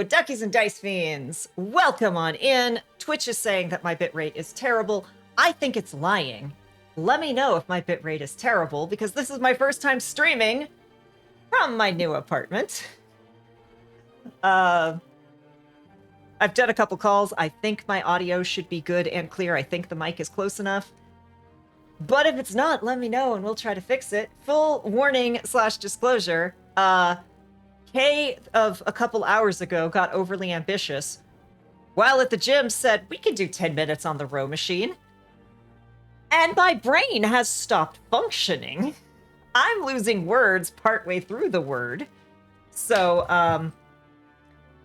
Duckies and Dice Fiends, welcome on in. Twitch is saying that my bitrate is terrible. I think it's lying. Let me know if my bitrate is terrible, because this is my first time streaming from my new apartment. I've done a couple calls. I think my audio should be good and clear. I think the mic is close enough. But if it's not, let me know and we'll try to fix it. Full warning / disclosure. Kay of a couple hours ago got overly ambitious. While at the gym said, we can do 10 minutes on the row machine. And my brain has stopped functioning. I'm losing words partway through the word. So,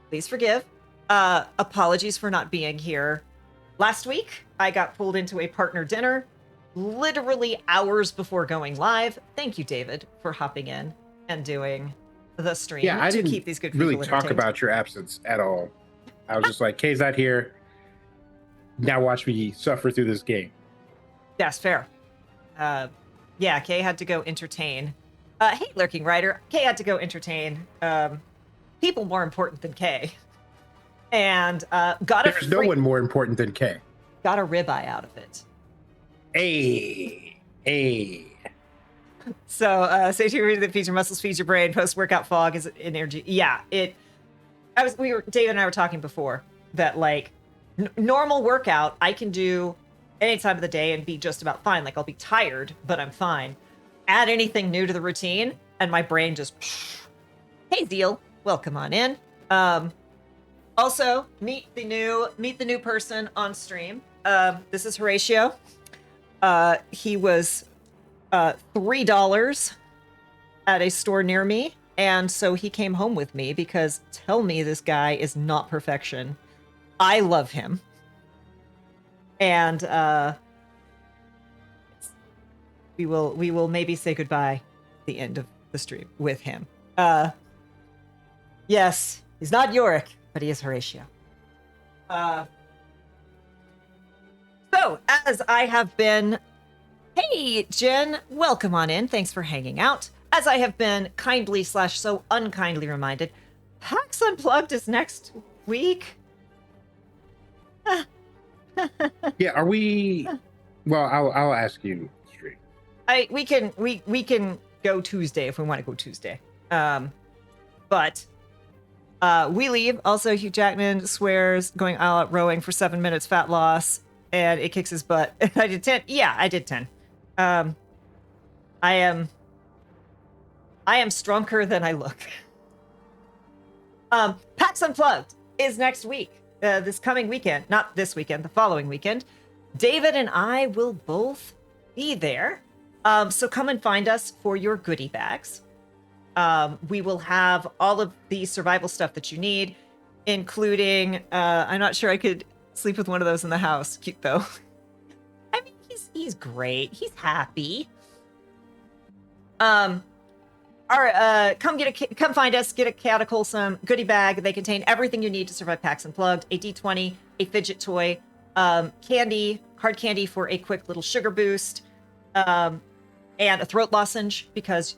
please forgive. Apologies for not being here. Last week, I got pulled into a partner dinner, literally hours before going live. Thank you, David, for hopping in and doing the stream. Yeah, I didn't keep these good people really talk about your absence at all. I was just like, Kay's not here. Now watch me suffer through this game. That's fair. Yeah, Kay had to go entertain. Hey, Lurking Rider. Kay had to go entertain people more important than Kay. And There's no one more important than Kay. Got a ribeye out of it. Hey. So, say to your reading that feeds your muscles, feeds your brain. Post-workout fog is energy. Yeah, David and I were talking before that like normal workout I can do any time of the day and be just about fine. Like I'll be tired, but I'm fine. Add anything new to the routine, and my brain just. Hey, Zeal, welcome on in. Also, meet the new person on stream. This is Horatio. He was $3 at a store near me, and so he came home with me because tell me this guy is not perfection. I love him. And we will maybe say goodbye at the end of the stream with him. Yes, he's not Yorick, but he is Horatio. So, as I have been... Hey, Jen, welcome on in. Thanks for hanging out. As I have been kindly / so unkindly reminded, PAX Unplugged is next week. Yeah, are we... Well, I'll ask you straight. We can go Tuesday if we want to go Tuesday. But we leave. Also, Hugh Jackman swears going all out rowing for 7 minutes, fat loss, and it kicks his butt. I did 10. Yeah, I did 10. I am stronger than I look. PAX Unplugged is next week. This coming weekend. Not this weekend, the following weekend. David and I will both be there. So come and find us for your goodie bags. We will have all of the survival stuff that you need, including, I'm not sure I could sleep with one of those in the house. Cute though. I mean, he's great. He's happy. Come find us, get a chaotic wholesome goodie bag. They contain everything you need to survive PAX Unplugged, a D20, a fidget toy, candy, hard candy for a quick little sugar boost, and a throat lozenge because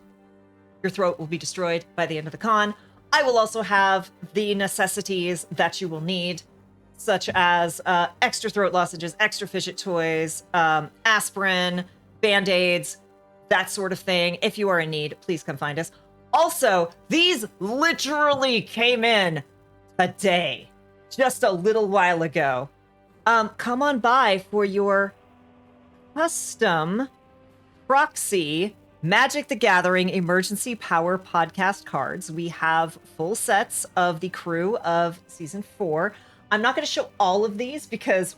your throat will be destroyed by the end of the con. I will also have the necessities that you will need, such as extra throat lozenges, extra fidget toys, aspirin, Band-Aids, that sort of thing. If you are in need, please come find us. Also, these literally came in today, just a little while ago. Come on by for your custom proxy Magic the Gathering Emergency Power podcast cards. We have full sets of the crew of season 4. I'm not going to show all of these because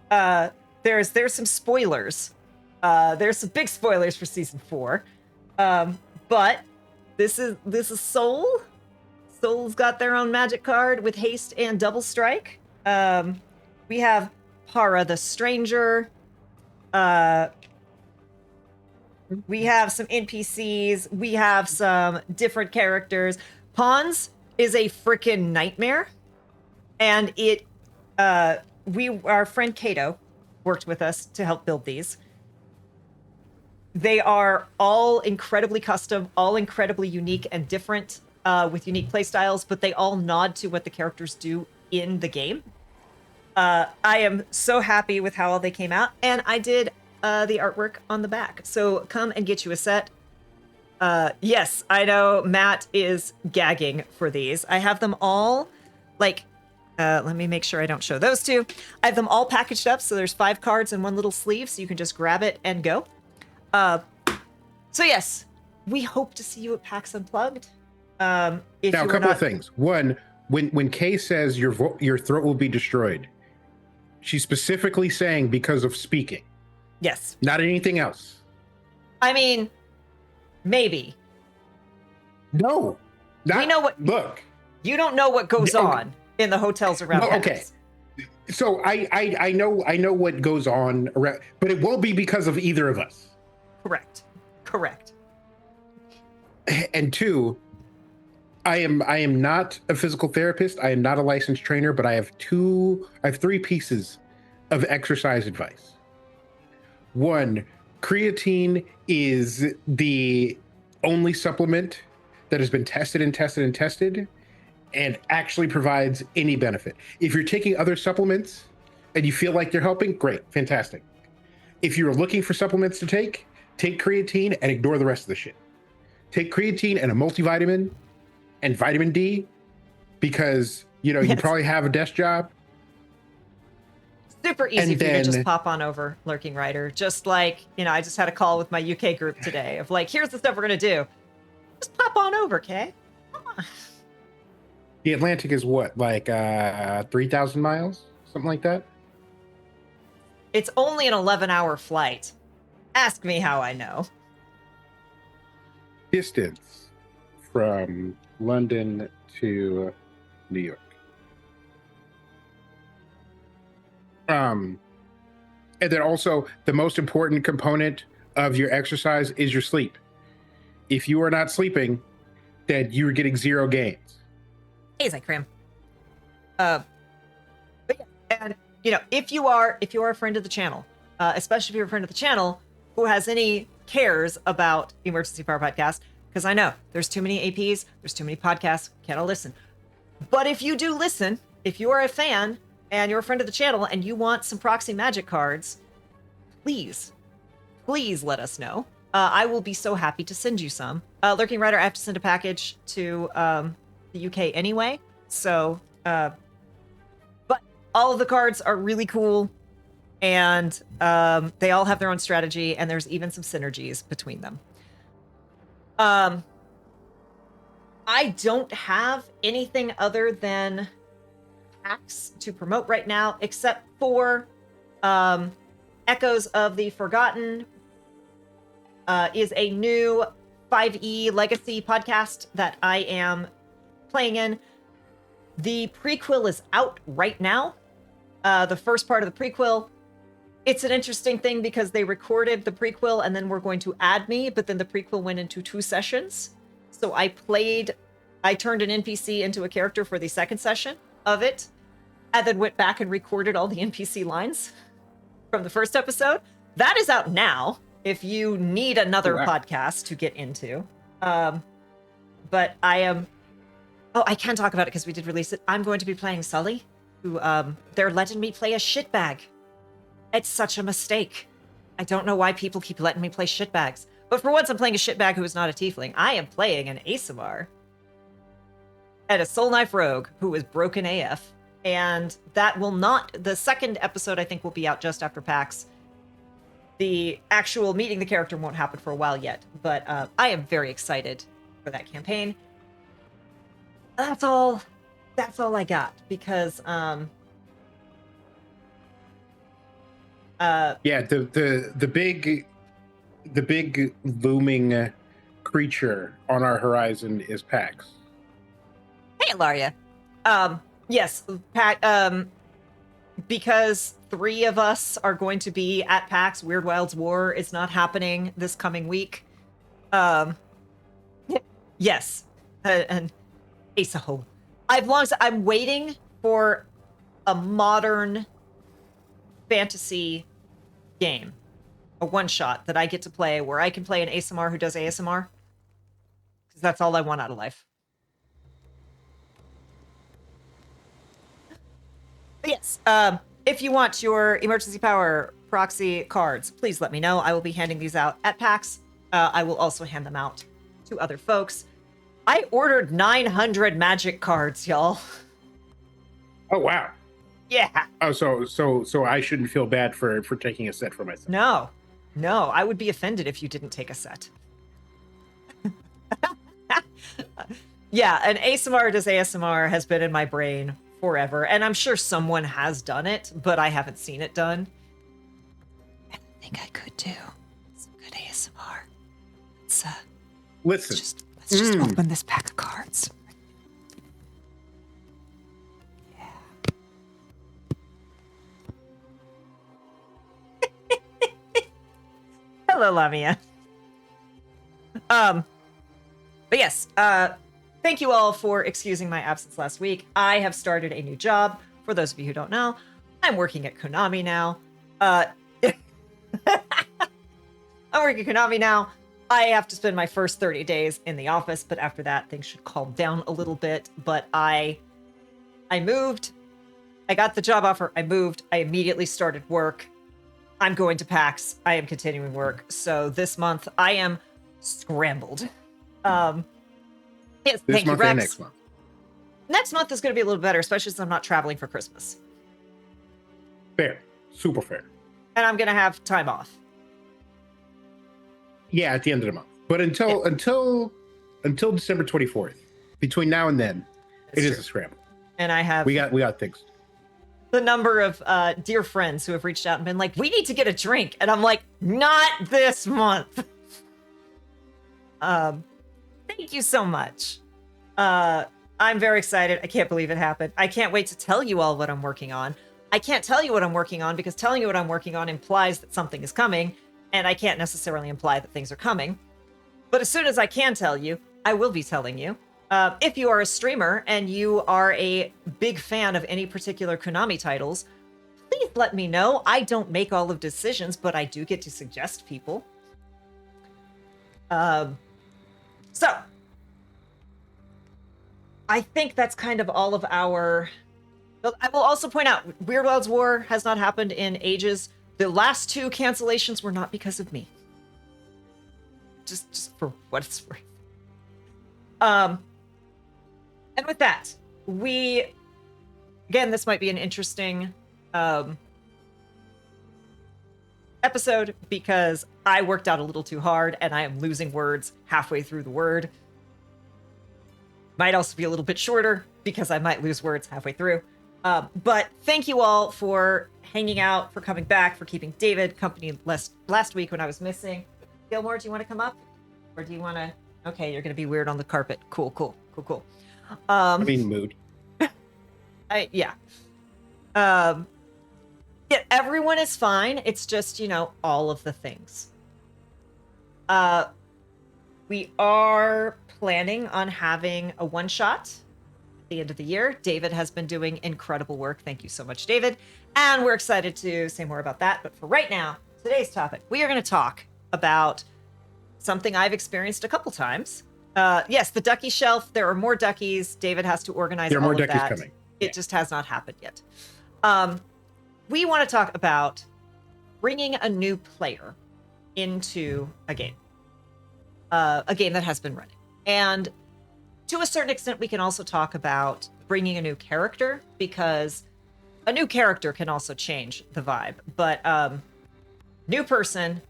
there's some spoilers. There's some big spoilers for season 4. But this is Soul. Soul's got their own magic card with haste and double strike. We have Para the Stranger. We have some NPCs. We have some different characters. Pawns is a freaking nightmare. And our friend Kato worked with us to help build these. They are all incredibly custom, all incredibly unique and different. with unique playstyles, but they all nod to what the characters do in the game. I am so happy with how all they came out, and I did the artwork on the back. So come and get you a set. Yes, I know Matt is gagging for these. I have them all, like, let me make sure I don't show those two. I have them all packaged up, so there's 5 cards and 1 little sleeve, so you can just grab it and go. So yes, we hope to see you at PAX Unplugged. Now, a couple of things. One, when Kay says your throat will be destroyed, she's specifically saying because of speaking. Yes. Not anything else. I mean, maybe. No. We know what. Look. You don't know what goes on in the hotels around. No, okay. So I know what goes on around, but it won't be because of either of us. Correct. And 2, I am not a physical therapist. I am not a licensed trainer, but I have 3 pieces of exercise advice. 1, creatine is the only supplement that has been tested and actually provides any benefit. If you're taking other supplements and you feel like they're helping, great, fantastic. If you're looking for supplements to take creatine and ignore the rest of the shit. Take creatine and a multivitamin and vitamin D, because you probably have a desk job. Super easy for you to just pop on over, Lurking Rider. Just like, I just had a call with my UK group today of like, here's the stuff we're gonna do. Just pop on over, Kay. Come on. The Atlantic is what, like 3,000 miles, something like that? It's only an 11-hour flight. Ask me how I know. Distance from London to New York. And then also the most important component of your exercise is your sleep. If you are not sleeping, then you are getting 0 gains. Easy, Crim. But yeah, and if you are a friend of the channel, especially if you're a friend of the channel who has any cares about Emergency Power Podcast, because I know there's too many APs, there's too many podcasts, can't all listen. But if you do listen, if you are a fan and you're a friend of the channel and you want some proxy magic cards, please let us know. I will be so happy to send you some. Lurking Rider, I have to send a package to the UK anyway. So, but all of the cards are really cool, and they all have their own strategy, and there's even some synergies between them. I don't have anything other than packs to promote right now, except for Echoes of the Forgotten is a new 5e legacy podcast that I am playing in. The prequel is out right now. The first part of the prequel. It's an interesting thing because they recorded the prequel and then were going to add me, but then the prequel went into 2 sessions. So I turned an NPC into a character for the second session of it, and then went back and recorded all the NPC lines from the first episode. That is out now if you need another podcast to get into. But I am... Oh, I can talk about it because we did release it. I'm going to be playing Sully, who they're letting me play a shitbag. It's such a mistake. I don't know why people keep letting me play shitbags. But for once, I'm playing a shitbag who is not a tiefling. I am playing an ASMR and a Soul Knife Rogue who is broken AF. And that will not... The second episode, I think, will be out just after PAX. The actual meeting the character won't happen for a while yet. But I am very excited for that campaign. That's all I got, because... yeah, the big looming creature on our horizon is PAX. Hey, Ilaria. Yes, Pat. Because 3 of us are going to be at PAX. Weird Wilds War is not happening this coming week. Yes, and Asaho. I'm waiting for a modern fantasy game, a one-shot that I get to play where I can play an ASMR who does ASMR, because that's all I want out of life. yes, if you want your emergency power proxy cards, please let me know. I will be handing these out at PAX. I will also hand them out to other folks. I ordered 900 magic cards, y'all. Oh wow. Yeah. Oh, so I shouldn't feel bad for taking a set for myself. No, I would be offended if you didn't take a set. Yeah, an ASMR does ASMR has been in my brain forever, and I'm sure someone has done it, but I haven't seen it done. And I think I could do some good ASMR. Listen, Let's just open this pack of cards. Hello, Lamia. But yes, thank you all for excusing my absence last week. I have started a new job. For those of you who don't know, I'm working at Konami now. I'm working at Konami now. I have to spend my first 30 days in the office, but after that, things should calm down a little bit. But I moved. I got the job offer. I moved. I immediately started work. I'm going to PAX. I am continuing work. So this month, I am scrambled. Yes, this thank you, month Rex. and next month. Next month is going to be a little better, especially since I'm not traveling for Christmas. Fair. Super fair. And I'm going to have time off. Yeah, at the end of the month. But until December 24th, between now and then, it is a scramble. And I have we got things. the number of dear friends who have reached out and been like, we need to get a drink. And I'm like, not this month. Thank you so much. I'm very excited. I can't believe it happened. I can't wait to tell you all what I'm working on. I can't tell you what I'm working on because telling you what I'm working on implies that something is coming, and I can't necessarily imply that things are coming. But as soon as I can tell you, I will be telling you. If you are a streamer and you are a big fan of any particular Konami titles, please let me know. I don't make all of decisions, but I do get to suggest people. So, I think that's kind of all of our... I will also point out, Weird Wild's War has not happened in ages. The last 2 cancellations were not because of me. Just for what it's worth. And with that, again, this might be an interesting episode because I worked out a little too hard and I am losing words halfway through the word. Might also be a little bit shorter because I might lose words halfway through. But thank you all for hanging out, for coming back, for keeping David company last week when I was missing. Gilmore, do you want to come up? Or do you want to... Okay, you're going to be weird on the carpet. Cool. I mean, mood. Yeah, everyone is fine. It's just, all of the things. We are planning on having a one-shot at the end of the year. David has been doing incredible work. Thank you so much, David. And we're excited to say more about that. But for right now, today's topic, we are going to talk about something I've experienced a couple times. Yes, the ducky shelf. There are more duckies. David has to organize all of that. There are more duckies coming. It just has not happened yet. We want to talk about bringing a new player into a game that has been running. And to a certain extent, we can also talk about bringing a new character, because a new character can also change the vibe. But new person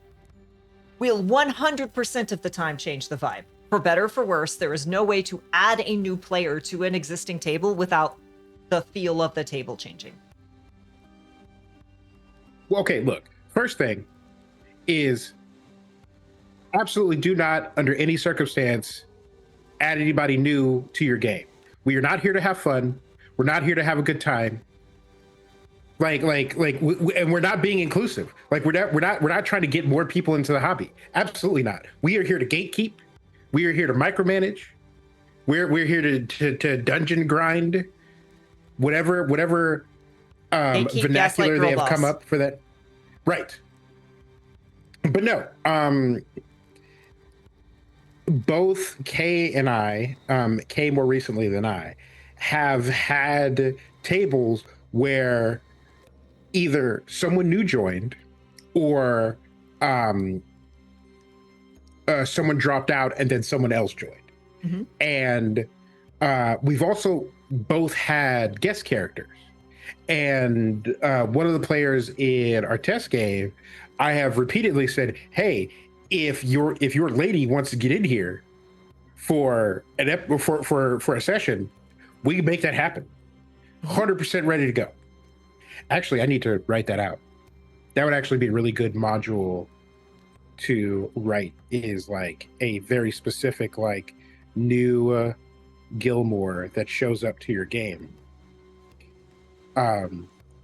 will 100% of the time change the vibe. For better or for worse, there is no way to add a new player to an existing table without the feel of the table changing. Well, okay, look. First thing is absolutely do not, under any circumstance, add anybody new to your game. We are not here to have fun. We're not here to have a good time. And we're not being inclusive. Like we're not trying to get more people into the hobby. Absolutely not. We are here to gatekeep. We are here to micromanage. We're here to dungeon grind. Whatever vernacular they have come up for that. Right. But no, both Kay and I, Kay more recently than I, have had tables where either someone new joined or someone dropped out and then someone else joined. Mm-hmm. And we've also both had guest characters. And one of the players in our test game, I have repeatedly said, "Hey, if your lady wants to get in here for for a session, we can make that happen. 100% ready to go." Actually, I need to write that out. That would actually be a really good module to write. Is like a very specific like new Gilmore that shows up to your game.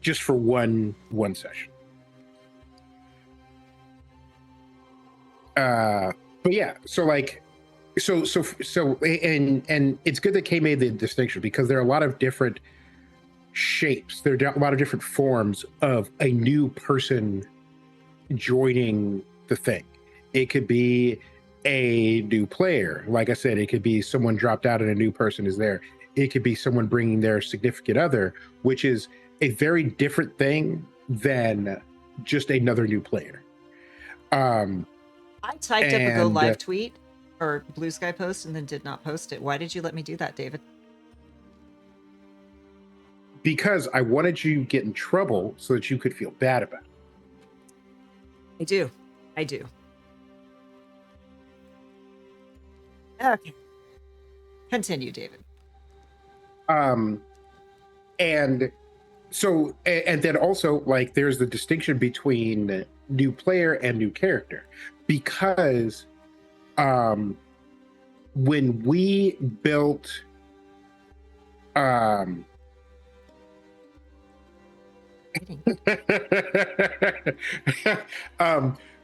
Just for one session. But yeah, so like, so and it's good that Kay made the distinction, because there are a lot of different shapes. There are a lot of different forms of a new person joining the thing. It could be a new player. Like I said, it could be someone dropped out and a new person is there. It could be someone bringing their significant other, which is a very different thing than just another new player. I typed up a go live tweet or Blue Sky post and then did not post it. Why did you let me do that, David? Because I wanted you to get in trouble so that you could feel bad about it. I do. Okay. Continue, David. And so, and then also, like, there's the distinction between new player and new character, because when we built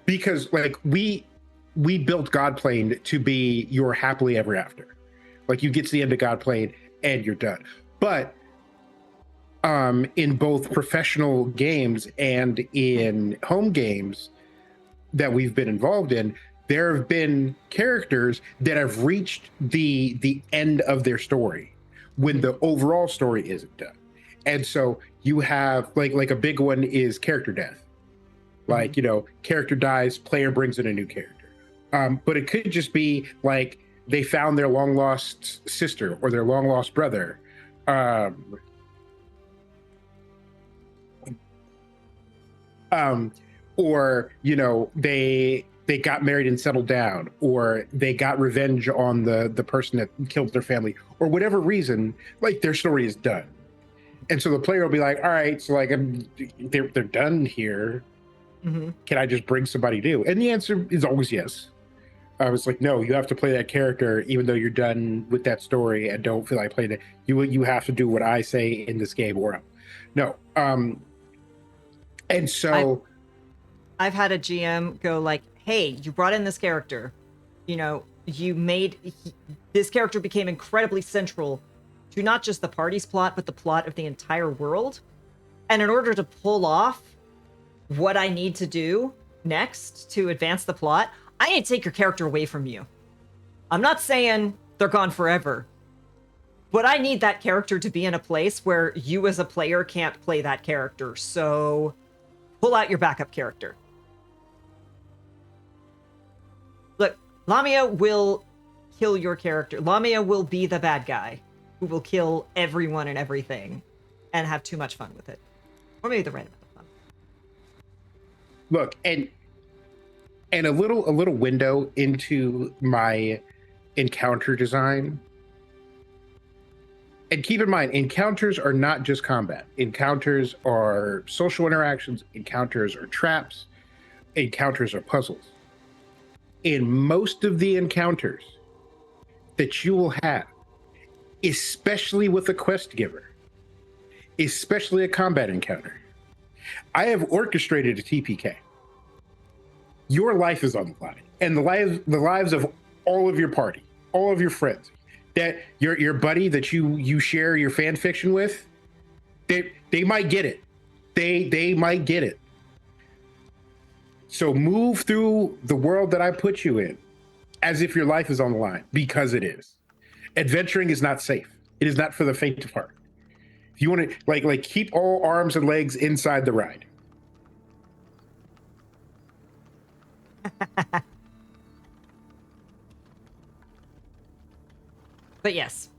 because like we built Godplane to be your happily ever after. Like, you get to the end of Godplane and you're done. But in both professional games and in home games that we've been involved in, there have been characters that have reached the end of their story when the overall story isn't done. And so you have like a big one is character death. Like, you know, character dies, player brings in a new character. But it could just be like they found their long lost sister or their long lost brother. Or, you know, they got married and settled down, or they got revenge on the person that killed their family, or whatever reason, like their story is done. And so the player will be like, all right, so like they're done here. Mm-hmm. Can I just bring somebody new? And the answer is always yes. I was like, no, you have to play that character even though you're done with that story and don't feel like playing it. You have to do what I say in this game or no. And so I've had a GM go like, hey, you brought in this character, you know, this character became incredibly central to not just the party's plot, but the plot of the entire world. And in order to pull off what I need to do next to advance the plot, I need to take your character away from you. I'm not saying they're gone forever, but I need that character to be in a place where you as a player can't play that character. So pull out your backup character. Look, Lamia will kill your character. Lamia will be the bad guy who will kill everyone and everything and have too much fun with it. Or maybe the right amount of fun. Look, and a little window into my encounter design. And keep in mind, encounters are not just combat. Encounters are social interactions. Encounters are traps. Encounters are puzzles. In most of the encounters that you will have, especially with a quest giver, especially a combat encounter, I have orchestrated a TPK. Your life is on the line, and the lives of all of your party, all of your friends, that your buddy that you share your fan fiction with, they might get it. They might get it. So move through the world that I put you in as if your life is on the line, because it is. Adventuring is not safe. It is not for the faint of heart. If you want to like keep all arms and legs inside the ride. But yes,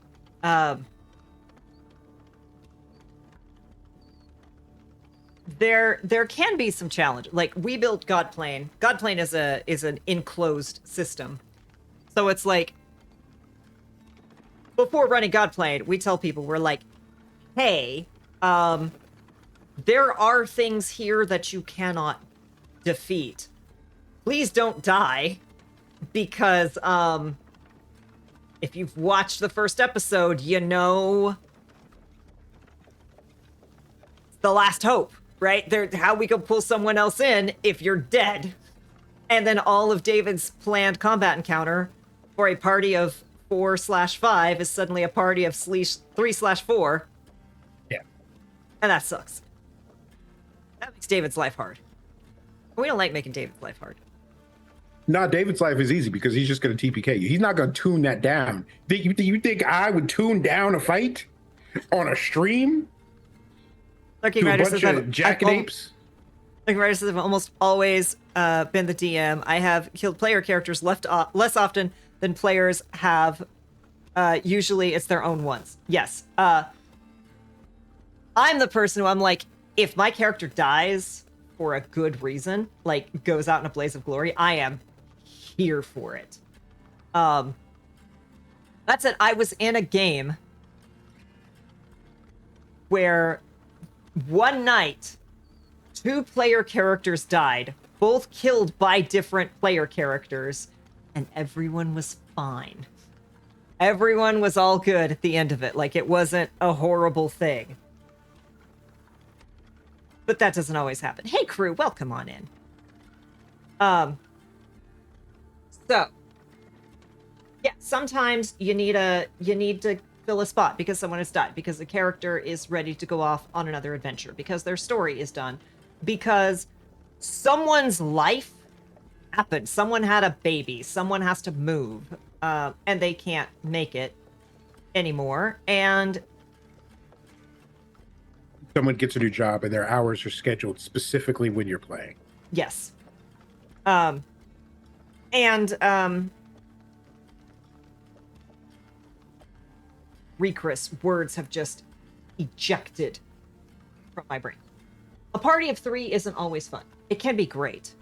there can be some challenge. Like we built Godplane. Godplane is an enclosed system, so it's like before running Godplane, we tell people we're like, hey, there are things here that you cannot defeat. Please don't die, because if you've watched the first episode, you know it's the last hope, right? There, how we can pull someone else in if you're dead. And then all of David's planned combat encounter for a party of 4/5 is suddenly a party of 3/4. Yeah. And that sucks. That makes David's life hard. We don't like making David's life hard. No, David's life is easy because he's just going to TPK you. He's not going to tune that down. You think I would tune down a fight on a stream? Lurking Rider says jackanapes. Lurking Rider says I've almost always been the DM. I have killed player characters less often than players have. Usually it's their own ones. Yes. I'm the person who I'm like, if my character dies for a good reason, like goes out in a blaze of glory, I am here for it. That's it. I was in a game where one night 2 player characters died, both killed by different player characters, and everyone was fine. Everyone was all good at the end of it. Like, it wasn't a horrible thing. But that doesn't always happen. Hey, crew, welcome on in. So, yeah, sometimes you need to fill a spot because someone has died, because the character is ready to go off on another adventure, because their story is done, because someone's life happened. Someone had a baby. Someone has to move, and they can't make it anymore. And someone gets a new job and their hours are scheduled specifically when you're playing. Yes. Recris, words have just ejected from my brain. A party of 3 isn't always fun. It can be great.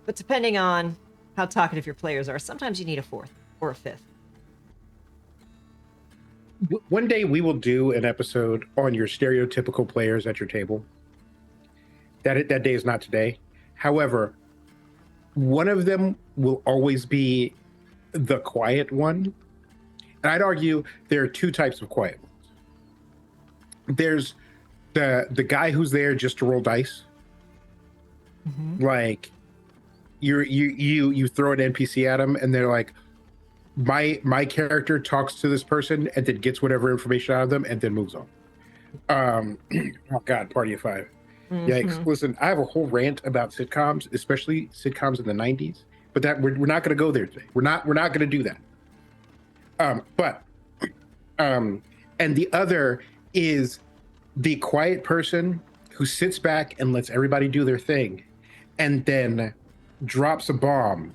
But depending on how talkative your players are, sometimes you need a 4th or a 5th. One day we will do an episode on your stereotypical players at your table. That day is not today. However, one of them will always be the quiet one. And I'd argue there are 2 types of quiet ones. There's the guy who's there just to roll dice. Mm-hmm. Like you throw an NPC at them and they're like, my character talks to this person and then gets whatever information out of them and then moves on. Oh God, party of 5. Mm-hmm. Yikes. Listen, I have a whole rant about sitcoms, especially sitcoms in the 90s, but that we're not going to go there today. We're not going to do that. And the other is the quiet person who sits back and lets everybody do their thing and then drops a bomb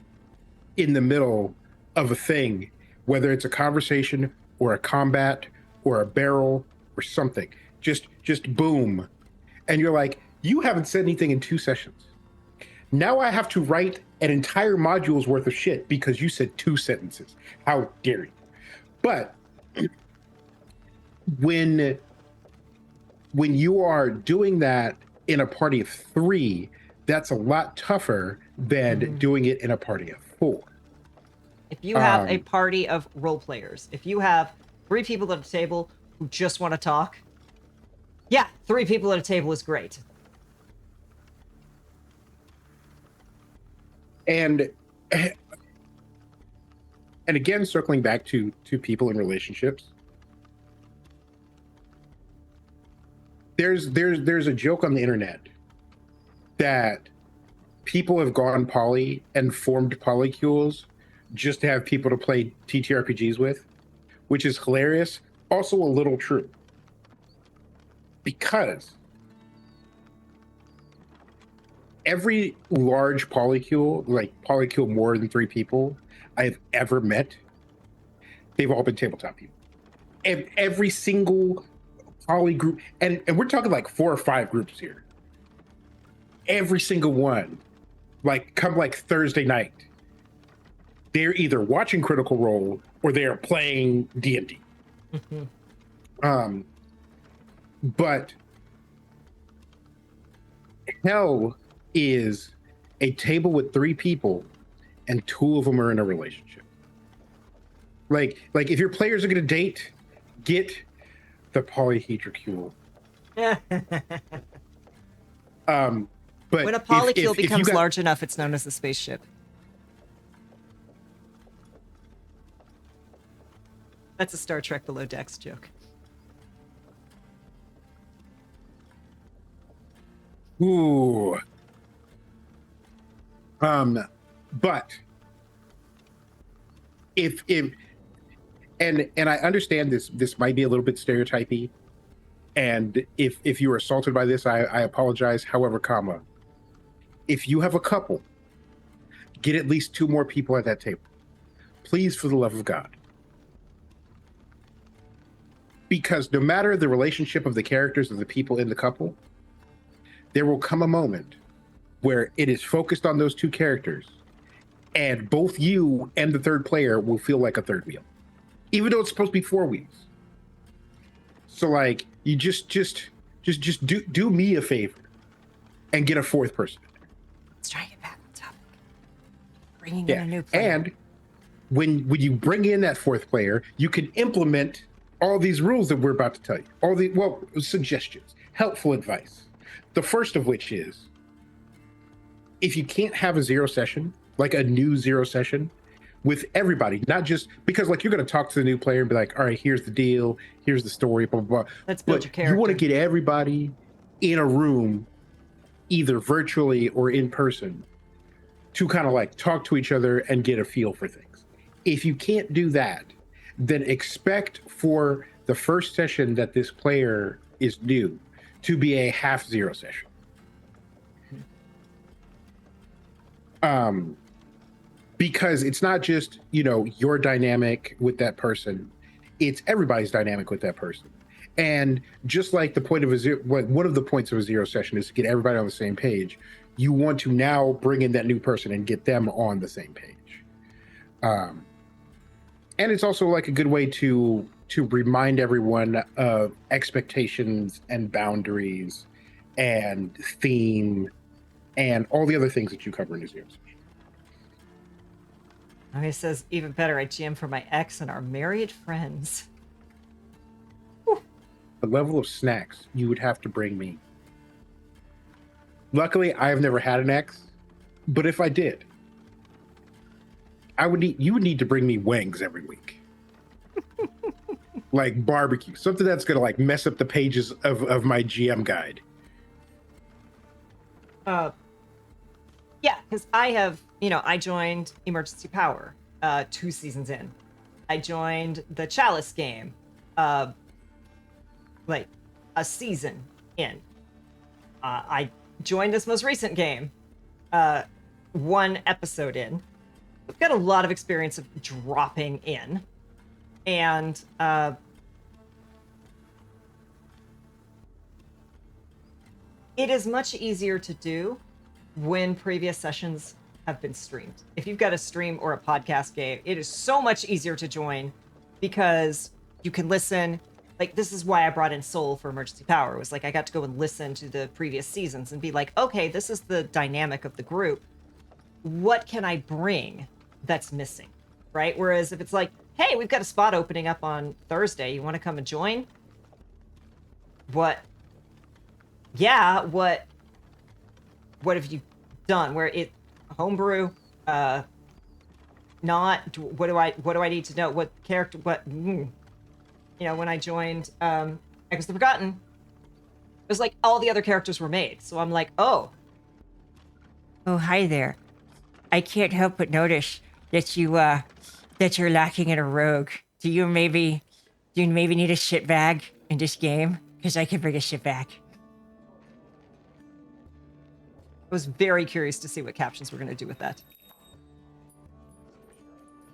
in the middle of a thing, whether it's a conversation or a combat or a barrel or something. Just boom. And you're like, you haven't said anything in 2 sessions. Now I have to write an entire module's worth of shit because you said 2 sentences. How dare you? But when you are doing that in a party of 3, that's a lot tougher than doing it in a party of 4. If you have a party of role players, if you have 3 people at a table who just want to talk, yeah, 3 people at a table is great. And again, circling back to people in relationships, there's a joke on the internet that people have gone poly and formed polycules just to have people to play TTRPGs with, which is hilarious. Also a little true. because every large polycule, like polycule more than 3 people I've ever met, they've all been tabletop people. Every single poly group, and we're talking like 4 or 5 groups here. Every single one, like come like Thursday night, they're either watching Critical Role or they are playing D&D. But hell is a table with 3 people and 2 of them are in a relationship. Like if your players are going to date, get the polyhedrocule. But when a polycule if becomes large enough, it's known as the spaceship. That's a Star Trek Below Decks joke. Ooh. But if and I understand this might be a little bit stereotypy, and if you were assaulted by this, I apologize. However, if you have a couple, get at least 2 more people at that table, please, for the love of God. Because no matter the relationship of the characters of the people in the couple, there will come a moment where it is focused on those 2 characters, and both you and the third player will feel like a third wheel, even though it's supposed to be 4 wheels. So like, you just do me a favor and get a 4th person. Let's try to get back on topic. Bringing in a new player. And when you bring in that 4th player, you can implement all these rules that we're about to tell you. All the suggestions, helpful advice. The first of which is, if you can't have a 0 session, like a new 0 session with everybody, not just because like you're going to talk to the new player and be like, all right, here's the deal, here's the story, blah, blah, blah. Let's build your character. You want to get everybody in a room, either virtually or in person, to kind of like talk to each other and get a feel for things. If you can't do that, then expect for the first session that this player is new to be a half 0 session. Because it's not just, your dynamic with that person, it's everybody's dynamic with that person. And just like the point of one of the points of a 0 session is to get everybody on the same page, you want to now bring in that new person and get them on the same page. And it's also like a good way to remind everyone of expectations and boundaries and theme and all the other things that you cover in a 0 session. I mean, it says, even better, I GM for my ex and our married friends. Whew. The level of snacks you would have to bring me. Luckily, I have never had an ex, but if I did, you would need to bring me wings every week. Like barbecue, something that's gonna like mess up the pages of my GM guide. Yeah, because I have, I joined Emergency Power 2 seasons in. I joined the Chalice game like a season in. I joined this most recent game 1 episode in. I've got a lot of experience of dropping in. And it is much easier to do when previous sessions have been streamed. If you've got a stream or a podcast game, it is so much easier to join because you can listen. Like, this is why I brought in Soul for Emergency Power. It was like I got to go and listen to the previous seasons and be like, okay, this is the dynamic of the group. What can I bring that's missing, right? Whereas if it's like, hey, we've got a spot opening up on Thursday, you want to come and join? What? Yeah, what have you done? Where it homebrew? Not what do I need to know? What character? When I joined Echoes of the Forgotten, it was like all the other characters were made. So I'm like, oh, hi there. I can't help but notice that that you're lacking in a rogue. Do you maybe need a shit bag in this game? Because I can bring a ship back. I was very curious to see what captions were going to do with that.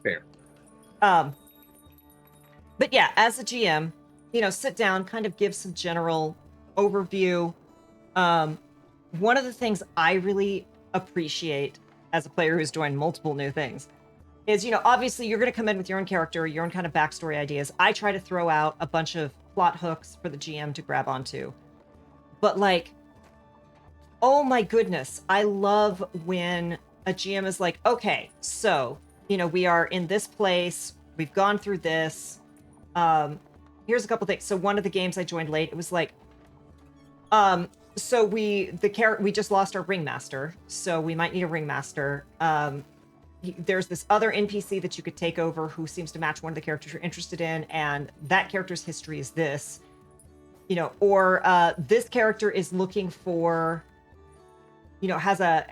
Fair. But yeah, as a GM, sit down, kind of give some general overview. One of the things I really appreciate as a player who's doing multiple new things is, obviously you're going to come in with your own character, your own kind of backstory ideas. I try to throw out a bunch of plot hooks for the GM to grab onto. But like, oh my goodness, I love when a GM is like, okay, so, we are in this place, we've gone through this. Here's a couple things. So one of the games I joined late, it was like, so we just lost our ringmaster, so we might need a ringmaster. There's this other NPC that you could take over who seems to match one of the characters you're interested in, and that character's history is this, or this character is looking for, has a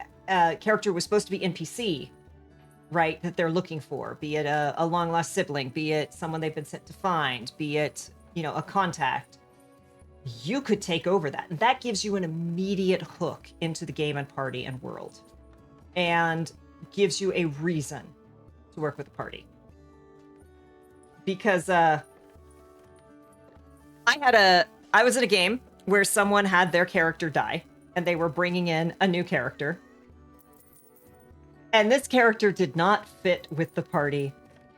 character who was supposed to be NPC, right, that they're looking for, be it a long lost sibling, be it someone they've been sent to find, be it, a contact. You could take over that. And that gives you an immediate hook into the game and party and world, and gives you a reason to work with the party. Because I was in a game where someone had their character die and they were bringing in a new character. And this character did not fit with the party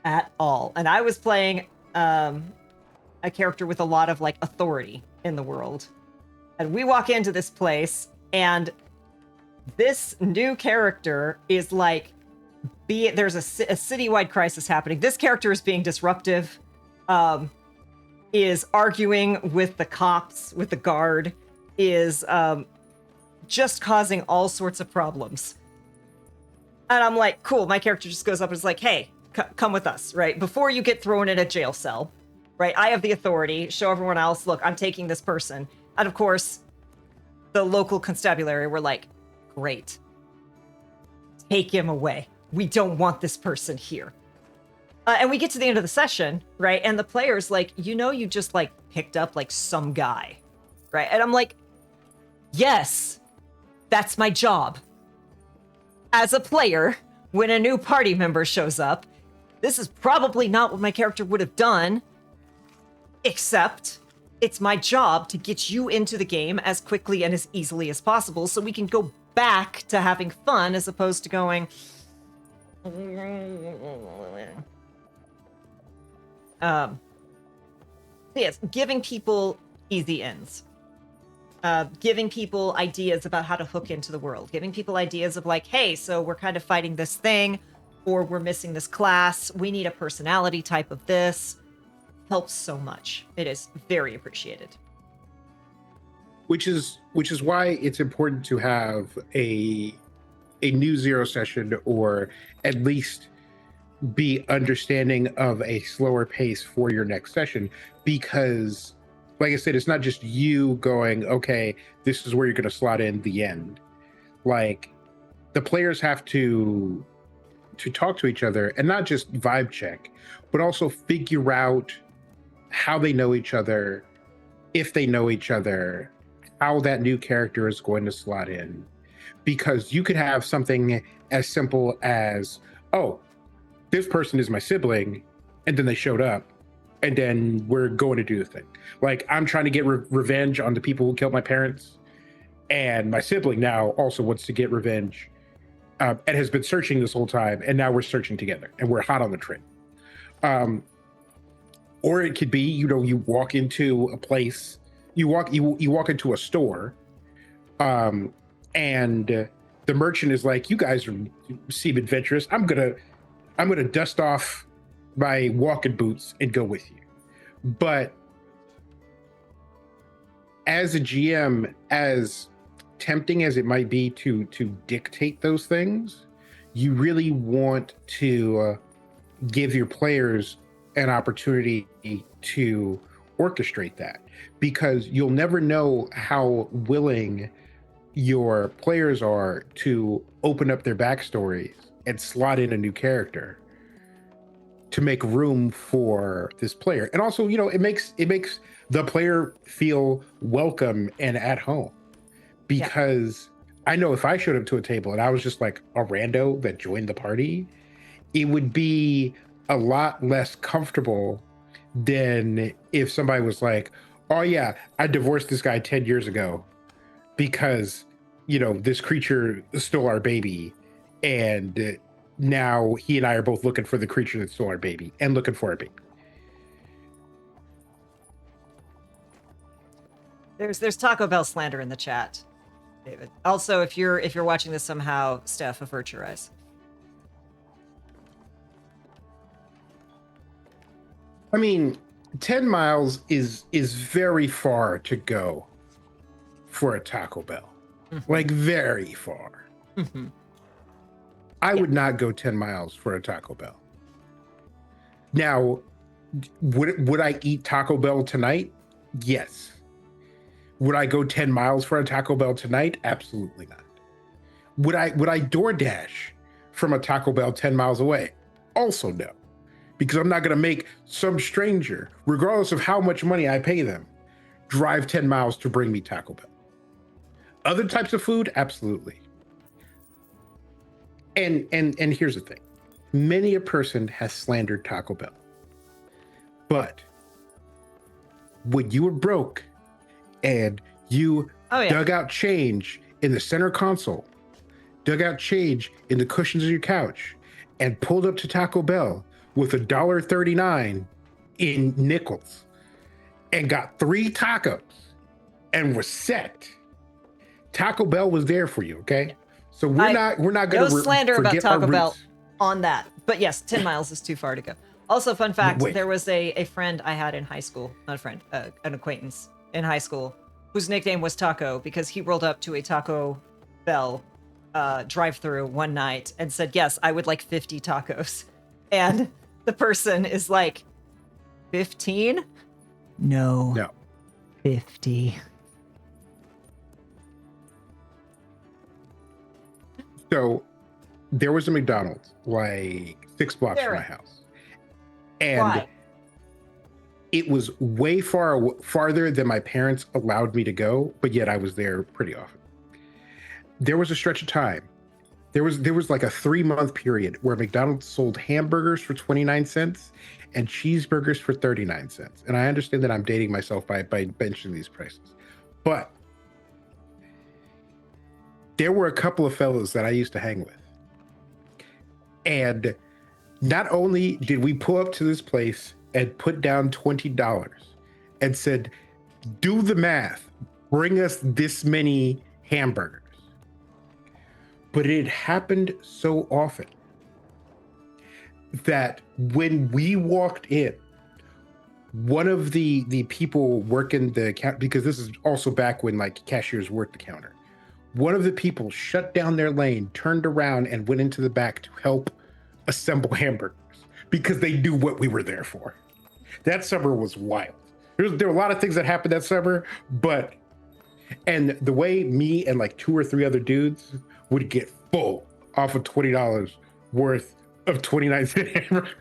at all. And I was playing a character with a lot of like authority in the world. And we walk into this place and this new character is like, there's a citywide crisis happening. This character is being disruptive, is arguing with the cops, with the guard, is just causing all sorts of problems. And I'm like, cool, my character just goes up and is like, hey, come with us, right? Before you get thrown in a jail cell, right? I have the authority, show everyone else, look, I'm taking this person. And of course, the local constabulary were like, great. Take him away. We don't want this person here. And we get to the end of the session, right? And the player's like, you just like picked up like some guy, right? And I'm like, yes, that's my job. As a player, when a new party member shows up, this is probably not what my character would have done, except it's my job to get you into the game as quickly and as easily as possible so we can go back to having fun as opposed to going... Yes, giving people easy ends. Giving people ideas about how to hook into the world. Giving people ideas of like, hey, so we're kind of fighting this thing, or we're missing this class. We need a personality type of this. Helps so much. It is very appreciated. Which is why it's important to have a new zero session, or at least be understanding of a slower pace for your next session, because like I said, it's not just you going, okay, this is where you're going to slot in the end. Like, the players have to talk to each other and not just vibe check, but also figure out how they know each other, if they know each other, how that new character is going to slot in. Because you could have something as simple as, oh, this person is my sibling, and then they showed up, and then we're going to do the thing. Like, I'm trying to get revenge on the people who killed my parents, and my sibling now also wants to get revenge, and has been searching this whole time, and now we're searching together, and we're hot on the trail. Or it could be, you walk into a place, you walk into a store, and the merchant is like, you guys seem adventurous. I'm gonna dust off my walking boots and go with you. But as a GM, as tempting as it might be to dictate those things, you really want to give your players an opportunity to orchestrate that, because you'll never know how willing your players are to open up their backstories and slot in a new character to make room for this player. And also, it makes the player feel welcome and at home. Because I know if I showed up to a table and I was just like a rando that joined the party, it would be a lot less comfortable than if somebody was like, oh yeah, I divorced this guy 10 years ago because, this creature stole our baby. And now he and I are both looking for the creature that stole our baby and looking for our baby. There's Taco Bell slander in the chat, David. Also, if you're watching this somehow, Steph, avert your eyes. I mean, 10 miles is very far to go for a Taco Bell. Like very far. I would not go 10 miles for a Taco Bell. Now, would I eat Taco Bell tonight? Yes. Would I go 10 miles for a Taco Bell tonight? Absolutely not. Would I DoorDash from a Taco Bell 10 miles away? Also no. Because I'm not going to make some stranger, regardless of how much money I pay them, drive 10 miles to bring me Taco Bell. Other types of food, absolutely. And here's the thing. Many a person has slandered Taco Bell. But when you were broke and you dug out change in the center console, dug out change in the cushions of your couch, and pulled up to Taco Bell with $1.39 in nickels and got 3 tacos and was set. Taco Bell was there for you, okay? So we're not going to no slander about Taco Bell on that. But yes, 10 miles is too far to go. Also, fun fact, there was a friend I had in high school, not a friend, an acquaintance in high school, whose nickname was Taco because he rolled up to a Taco Bell drive-through one night and said, yes, I would like 50 tacos. And the person is like, 15? No. 50. So there was a McDonald's like 6 blocks from my house. And it was way farther than my parents allowed me to go, but yet I was there pretty often. There was a stretch of time. There was like a 3-month period where McDonald's sold hamburgers for 29 cents and cheeseburgers for 39 cents. And I understand that I'm dating myself by mentioning these prices. But there were a couple of fellows that I used to hang with. And not only did we pull up to this place and put down $20 and said, do the math, bring us this many hamburgers. But it happened so often that when we walked in, one of the people working the counter, because this is also back when like cashiers worked the counter, one of the people shut down their lane, turned around and went into the back to help assemble hamburgers because they knew what we were there for. That summer was wild. There were a lot of things that happened that summer, and the way me and like 2 or 3 other dudes would get full off of $20 worth of 29-cent hamburgers.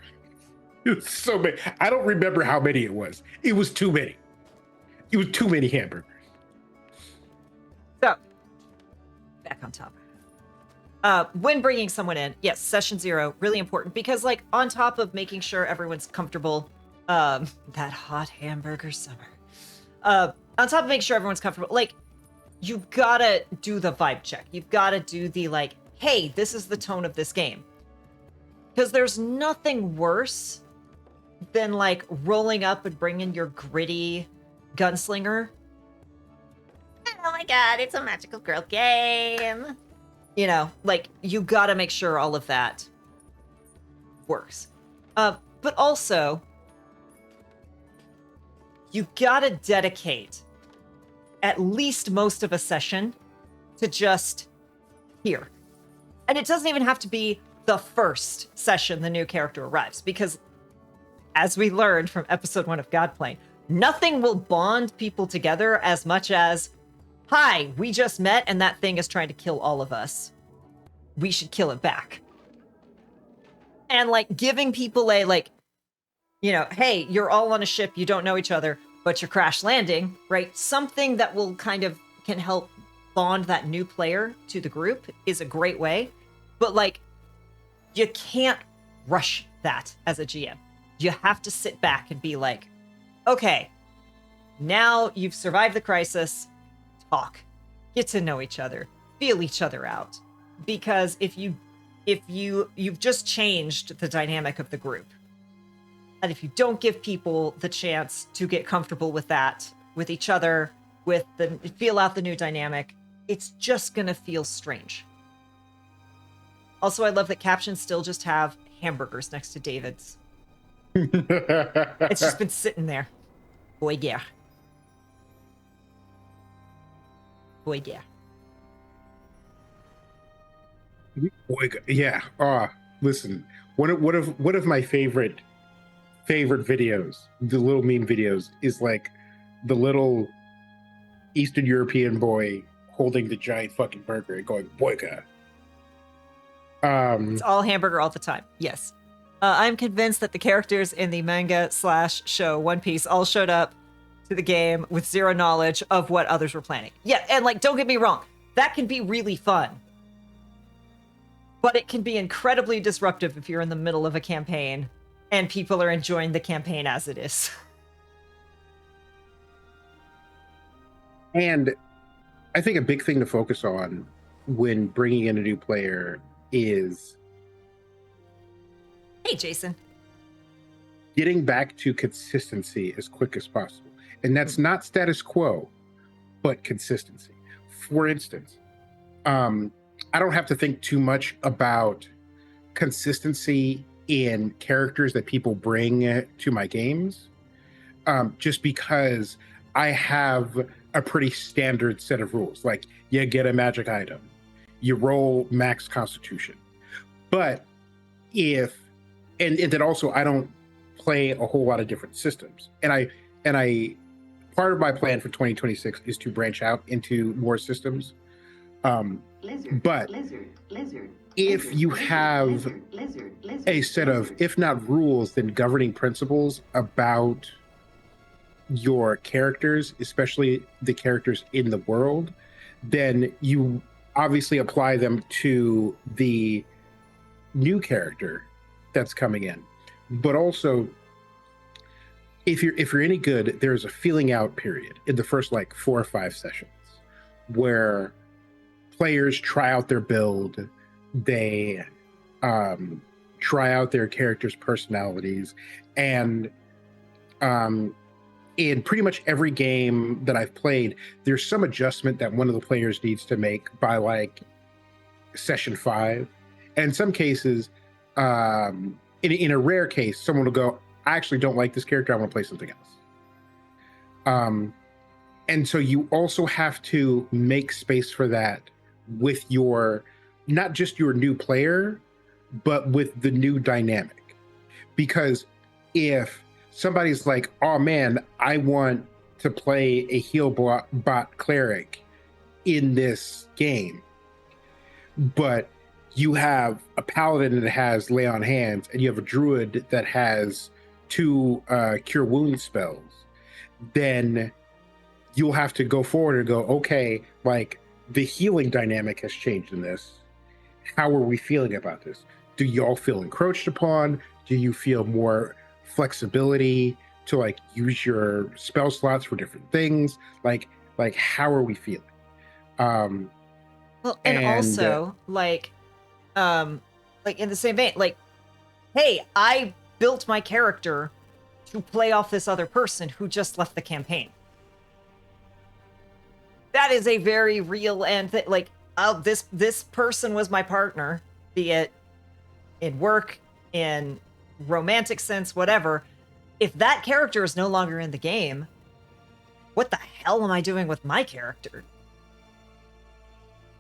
It was so many. I don't remember how many it was. It was too many. It was too many hamburgers. So, back on top. When bringing someone in, yes, session 0, really important because like on top of making sure everyone's comfortable, that hot hamburger summer, on top of making sure everyone's comfortable, like you gotta do the vibe check. You've gotta do the like, hey, this is the tone of this game. Because there's nothing worse than like rolling up and bringing your gritty gunslinger. Oh my god, it's a magical girl game. You know, like you gotta make sure all of that works. But also, you gotta dedicate at least most of a session to just here. And it doesn't even have to be the first session the new character arrives, because as we learned from episode 1 of Godplane, nothing will bond people together as much as, hi, we just met and that thing is trying to kill all of us. We should kill it back. And like giving people a like, you know, hey, you're all on a ship, you don't know each other. but you're crash landing, right? Something that will kind of can help bond that new player to the group is a great way. But like, you can't rush that as a GM. You have to sit back and be like, okay, now you've survived the crisis, talk, get to know each other, feel each other out. Because if you've just changed the dynamic of the group. And if you don't give people the chance to get comfortable with that, with each other, feel out the new dynamic, it's just gonna feel strange. Also, I love that captions still just have hamburgers next to David's. It's just been sitting there. Boy, yeah. Boy, yeah. Boy, yeah. Listen, one of my favorite videos, the little meme videos, is like the little Eastern European boy holding the giant fucking burger and going boyga. It's all hamburger all the time. Yes. I'm convinced that the characters in the manga/show One Piece all showed up to the game with zero knowledge of what others were planning. Yeah, and like, don't get me wrong, that can be really fun. But it can be incredibly disruptive if you're in the middle of a campaign and people are enjoying the campaign as it is. And I think a big thing to focus on when bringing in a new player is, Hey, Jason. getting back to consistency as quick as possible. And that's not status quo, but consistency. For instance, I don't have to think too much about consistency in characters that people bring to my games, just because I have a pretty standard set of rules. Like, you get a magic item, you roll max constitution. But and then also I don't play a whole lot of different systems. And I part of my plan for 2026 is to branch out into more systems. But if you have a set of, if not rules, then governing principles about your characters, especially the characters in the world, then you obviously apply them to the new character that's coming in. But also, if you're any good, there's a feeling out period in the first like 4 or 5 sessions where players try out their build, they try out their characters' personalities, and in pretty much every game that I've played, there's some adjustment that one of the players needs to make by like session 5. And in some cases, in a rare case, someone will go, I actually don't like this character, I want to play something else. And so you also have to make space for that with your, not just your new player, but with the new dynamic. Because if somebody's like, oh man, I want to play a heal bot cleric in this game, but you have a paladin that has lay on hands and you have a druid that has 2 cure wound spells, then you'll have to go forward and go, okay, like, the healing dynamic has changed in this. How are we feeling about this? Do y'all feel encroached upon? Do you feel more flexibility to like use your spell slots for different things? Like how are we feeling? Well, and also like in the same vein, like, hey, I built my character to play off this other person who just left the campaign. That is a very real and like, oh, this person was my partner, be it in work, in romantic sense, whatever. If that character is no longer in the game, what the hell am I doing with my character?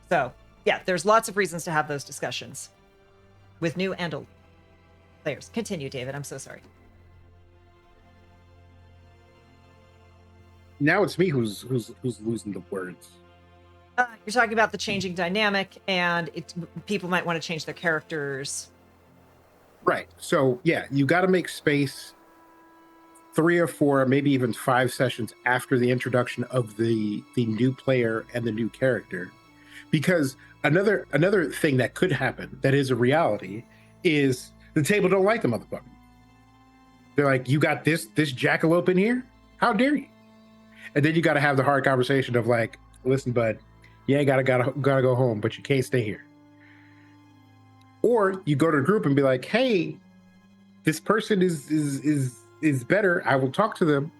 So yeah, there's lots of reasons to have those discussions with new and old players. Continue, David. I'm so sorry. Now it's me who's losing the words. You're talking about the changing dynamic, and people might want to change their characters. Right. So yeah, you got to make space 3 or 4, maybe even 5 sessions after the introduction of the new player and the new character. Because another thing that could happen, that is a reality, is the table don't like the motherfucker. They're like, you got this jackalope in here? How dare you? And then you got to have the hard conversation of like, listen, bud, you ain't gotta go home, but you can't stay here. Or you go to the group and be like, hey, this person is better. I will talk to them,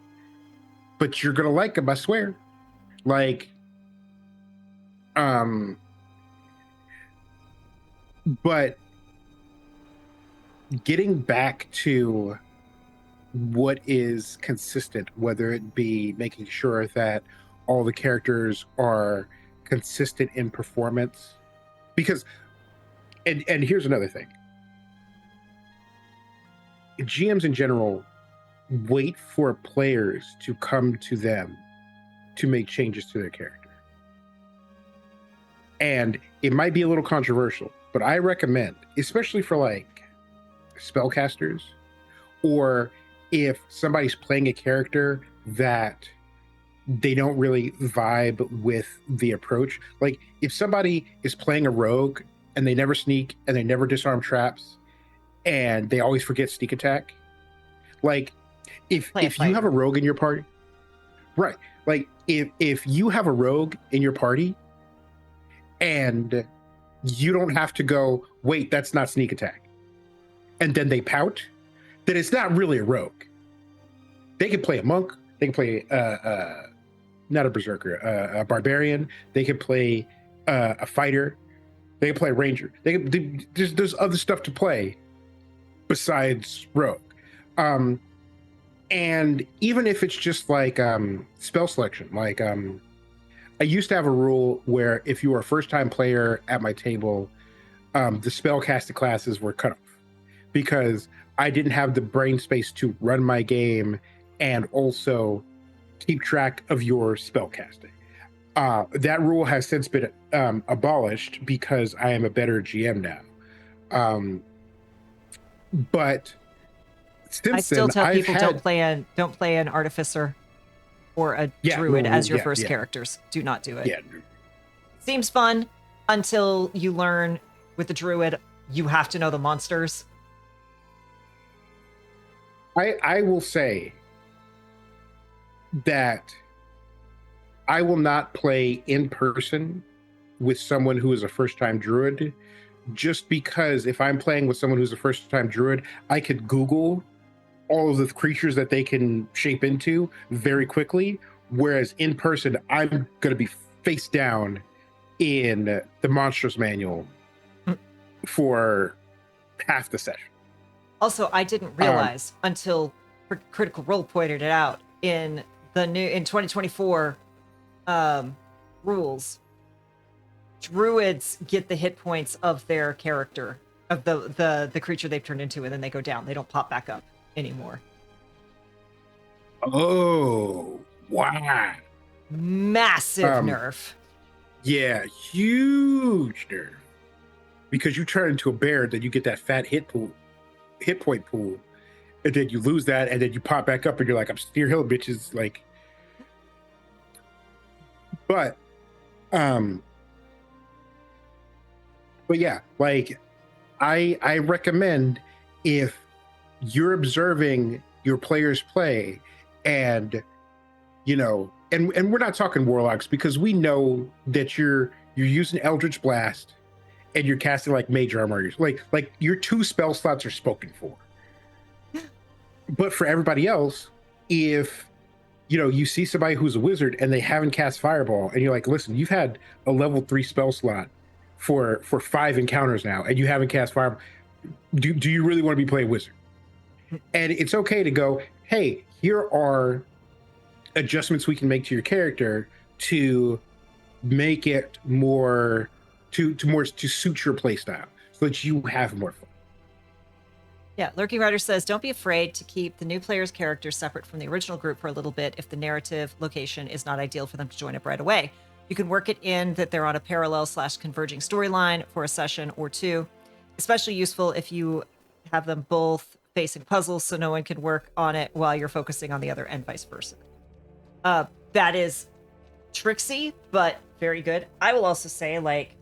but you're gonna like them, I swear. Like, but getting back to what is consistent, whether it be making sure that all the characters are consistent in performance, because and here's another thing. GMs in general wait for players to come to them to make changes to their character. And it might be a little controversial, but I recommend, especially for like spellcasters, or if somebody's playing a character that they don't really vibe with the approach. Like if somebody is playing a rogue and they never sneak and they never disarm traps and they always forget sneak attack, like if you have a rogue in your party, right? Like if you have a rogue in your party and you don't have to go, wait, that's not sneak attack, and then they pout, then it's not really a rogue. They can play a monk, they can play not a berserker, a barbarian, they can play a fighter, they can play a ranger, there's other stuff to play besides rogue. And even if it's just like spell selection, like I used to have a rule where if you were a first-time player at my table, the spellcasting classes were cut off because I didn't have the brain space to run my game and also keep track of your spellcasting. That rule has since been abolished because I am a better GM now. But since I still then, tell people don't play an artificer or a druid as your first characters. Do not do it. Yeah. Seems fun until you learn with the druid you have to know the monsters. I will say that I will not play in person with someone who is a first-time druid, just because if I'm playing with someone who's a first-time druid, I could Google all of the creatures that they can shape into very quickly, whereas in person, I'm going to be face down in the monsters manual for half the session. Also, I didn't realize until Critical Role pointed it out in 2024 rules. Druids get the hit points of their character, of the creature they've turned into, and then they go down. They don't pop back up anymore. Oh, wow. Massive nerf. Yeah, huge nerf. Because you turn into a bear, then you get that fat hit point pool, and then you lose that, and then you pop back up, and you're like, I'm Steer Hill, bitches. Like, but yeah, like I recommend, if you're observing your players play, and you know, and we're not talking warlocks, because we know that you're using Eldritch Blast and you're casting like Mage Armor, like your 2 spell slots are spoken for. But for everybody else, if you know, you see somebody who's a wizard and they haven't cast Fireball, and you're like, listen, you've had a level 3 spell slot for 5 encounters now, and you haven't cast Fireball. Do you really want to be playing wizard? And it's okay to go, hey, here are adjustments we can make to your character to make it more to suit your play style, so that you have more fun. Yeah, Lurking Rider says, don't be afraid to keep the new player's characters separate from the original group for a little bit if the narrative location is not ideal for them to join up right away. You can work it in that they're on a parallel/converging storyline for a session or 2. Especially useful if you have them both facing puzzles, so no one can work on it while you're focusing on the other, and vice versa. That is tricksy, but very good. I will also say, like,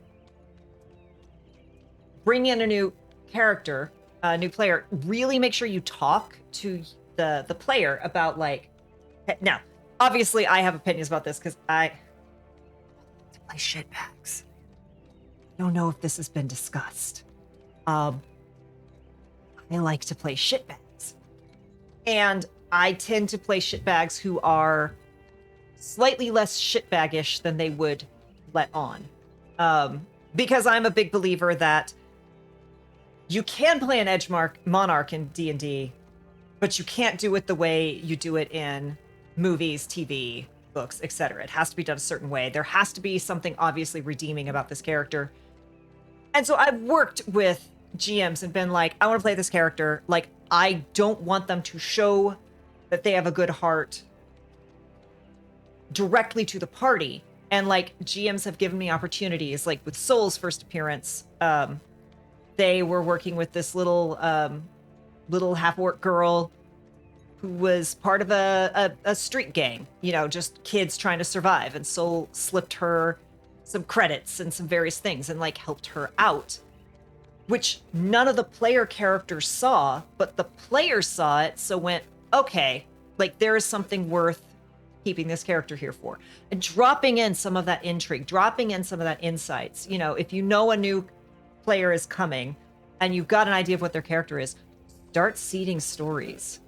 bring in a new character, a new player. Really make sure you talk to the player about, like, now, obviously, I have opinions about this because I play shitbags. I don't know if this has been discussed. I like to play shitbags. And I tend to play shitbags who are slightly less shitbaggish than they would let on. Because I'm a big believer that you can play an edge monarch in D&D, but you can't do it the way you do it in movies, TV, books, etc. It has to be done a certain way. There has to be something obviously redeeming about this character. And so I've worked with GMs and been like, I want to play this character. Like, I don't want them to show that they have a good heart directly to the party. And like, GMs have given me opportunities, like with Soul's first appearance. They were working with this little half-orc girl who was part of a street gang, you know, just kids trying to survive. And Soul slipped her some credits and some various things and like helped her out, which none of the player characters saw, but the player saw it. So went, okay, like there is something worth keeping this character here for, and dropping in some of that intrigue, dropping in some of that insights. You know, if you know a new player is coming and you've got an idea of what their character is, start seeding stories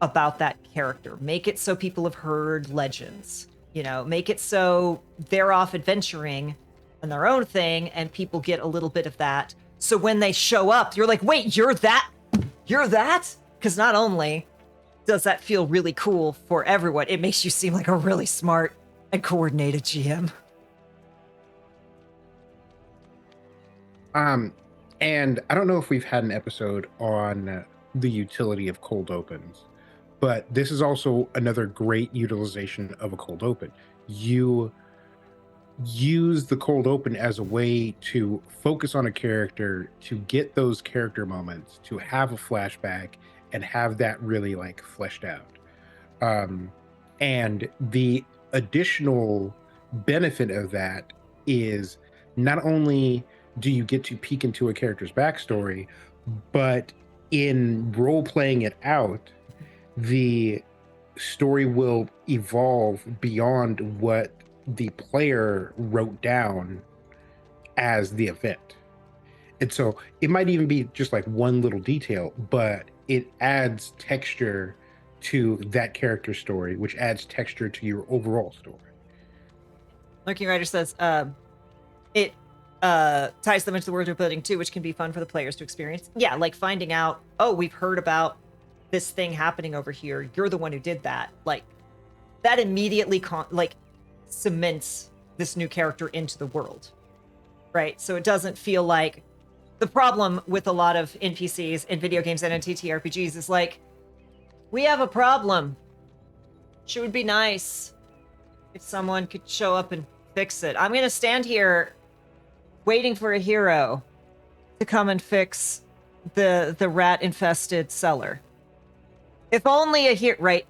about that character. Make it so people have heard legends, you know, make it so they're off adventuring on their own thing and people get a little bit of that. So when they show up, you're like, wait, you're that? Because not only does that feel really cool for everyone, it makes you seem like a really smart and coordinated GM. And I don't know if we've had an episode on the utility of cold opens, but this is also another great utilization of a cold open. You use the cold open as a way to focus on a character, to get those character moments, to have a flashback and have that really like fleshed out. And the additional benefit of that is not only do you get to peek into a character's backstory, but in role playing it out, the story will evolve beyond what the player wrote down as the event. And so it might even be just like one little detail, but it adds texture to that character's story, which adds texture to your overall story. Lurking Rider says, it ties them into the world we're building too, which can be fun for the players to experience. Yeah, like finding out, oh, we've heard about this thing happening over here. You're the one who did that. Like, that immediately cements this new character into the world, right? So it doesn't feel like the problem with a lot of NPCs in video games and in TTRPGs is like, we have a problem. It would be nice if someone could show up and fix it. I'm going to stand here waiting for a hero to come and fix the rat-infested cellar. If only a hero, right?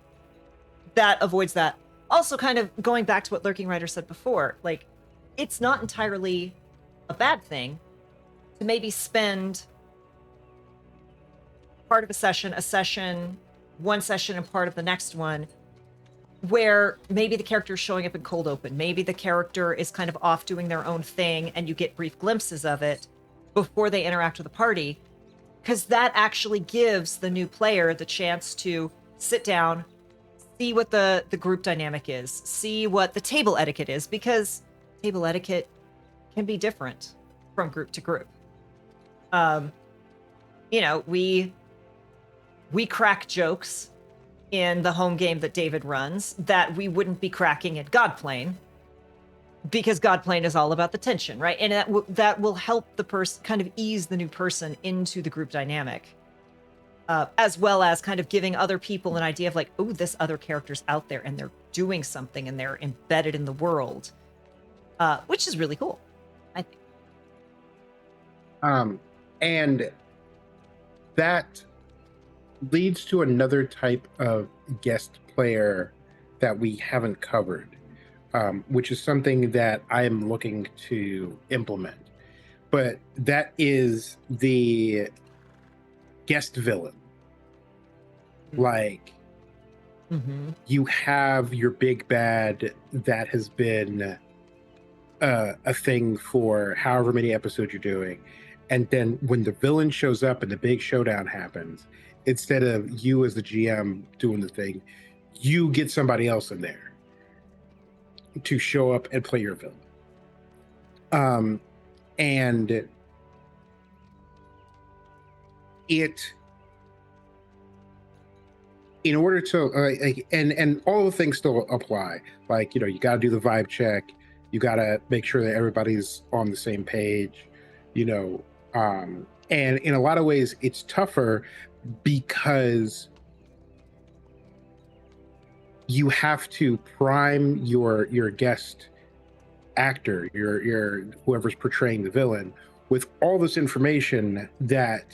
That avoids that. Also, kind of going back to what Lurking Rider said before, like, it's not entirely a bad thing to maybe spend part of a session, one session and part of the next one, where maybe the character is showing up in cold open. Maybe the character is kind of off doing their own thing and you get brief glimpses of it before they interact with the party. Because that actually gives the new player the chance to sit down, see what the group dynamic is, see what the table etiquette is, because table etiquette can be different from group to group. You know, we crack jokes in the home game that David runs that we wouldn't be cracking at Godplane, because Godplane is all about the tension, right? And that will help the person kind of ease the new person into the group dynamic, as well as kind of giving other people an idea of like, oh, this other character's out there and they're doing something and they're embedded in the world, which is really cool, I think. And that leads to another type of guest player that we haven't covered, which is something that I am looking to implement. But that is the guest villain. Like, you have your big bad that has been a thing for however many episodes you're doing. And then when the villain shows up and the big showdown happens, instead of you as the GM doing the thing, you get somebody else in there to show up and play your villain. And it, in order to like, and all the things still apply. Like, you got to do the vibe check. You got to make sure that everybody's on the same page, and in a lot of ways it's tougher because you have to prime your guest actor, your whoever's portraying the villain, with all this information that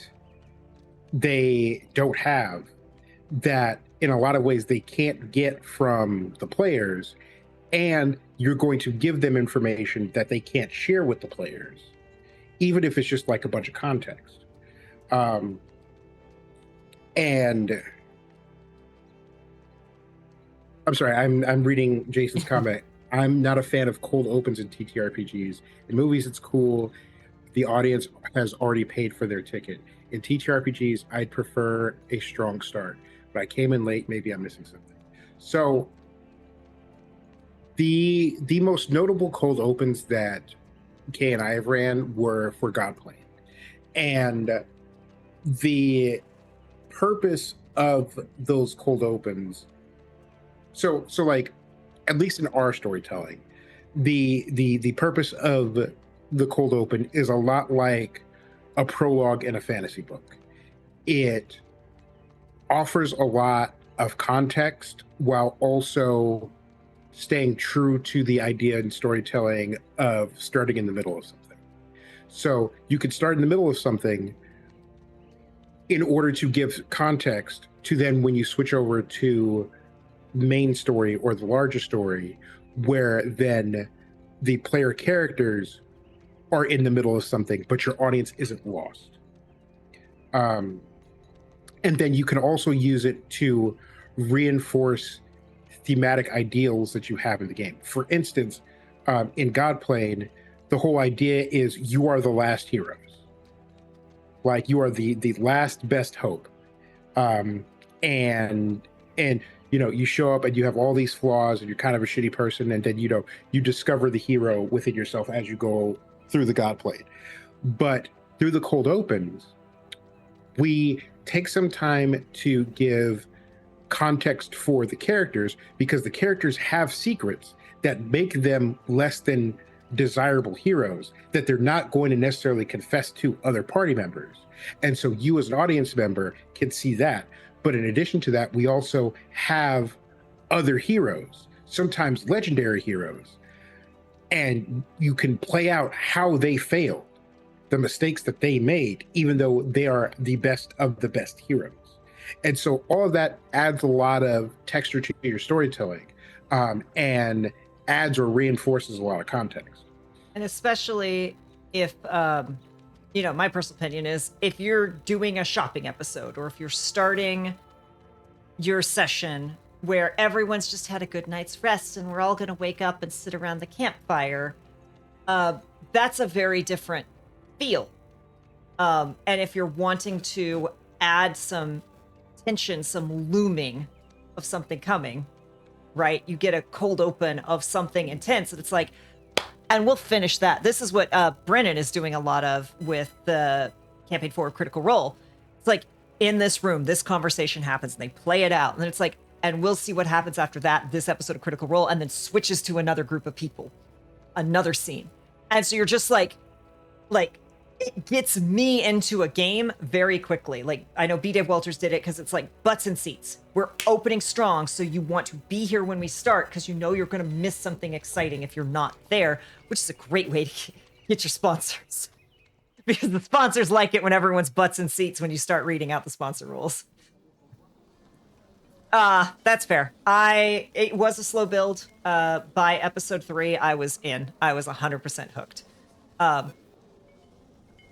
they don't have, that in a lot of ways they can't get from the players, and you're going to give them information that they can't share with the players, even if it's just like a bunch of context. And I'm sorry, I'm reading Jason's comment. I'm not a fan of cold opens in TTRPGs. In movies, it's cool. The audience has already paid for their ticket. In TTRPGs, I'd prefer a strong start. But I came in late, maybe I'm missing something. So the most notable cold opens that Kay and I have ran were for Godplane. And the purpose of those cold opens, so like, at least in our storytelling, the purpose of the cold open is a lot like a prologue in a fantasy book. It offers a lot of context while also staying true to the idea in storytelling of starting in the middle of something. So you could start in the middle of something in order to give context to then when you switch over to main story or the larger story, where then the player characters are in the middle of something, but your audience isn't lost. And then you can also use it to reinforce thematic ideals that you have in the game. For instance, in Godplane, the whole idea is you are the last heroes. Like, you are the last best hope. And you show up and you have all these flaws and you're kind of a shitty person, and then you discover the hero within yourself as you go through the Godplane. But through the cold opens, we take some time to give context for the characters, because the characters have secrets that make them less than desirable heroes that they're not going to necessarily confess to other party members. And so you as an audience member can see that. But in addition to that, we also have other heroes, sometimes legendary heroes, and you can play out how they failed, the mistakes that they made, even though they are the best of the best heroes. And so all of that adds a lot of texture to your storytelling, and adds or reinforces a lot of context. And especially if, my personal opinion is, if you're doing a shopping episode, or if you're starting your session where everyone's just had a good night's rest and we're all going to wake up and sit around the campfire, that's a very different feel. And if you're wanting to add some tension, some looming of something coming, right? You get a cold open of something intense, and it's like, and we'll finish that. This is what Brennan is doing a lot of with the Campaign Forward Critical Role. It's like, in this room, this conversation happens, and they play it out, and then it's like, and we'll see what happens after that, this episode of Critical Role, and then switches to another group of people, another scene. And so you're just like, it gets me into a game very quickly. Like, I know B. Dave Walters did it because it's like butts and seats. We're opening strong, so you want to be here when we start because you know you're going to miss something exciting if you're not there, which is a great way to get your sponsors. Because the sponsors like it when everyone's butts and seats when you start reading out the sponsor rules. That's fair. It was a slow build. By episode 3, I was in. I was 100% hooked. Um,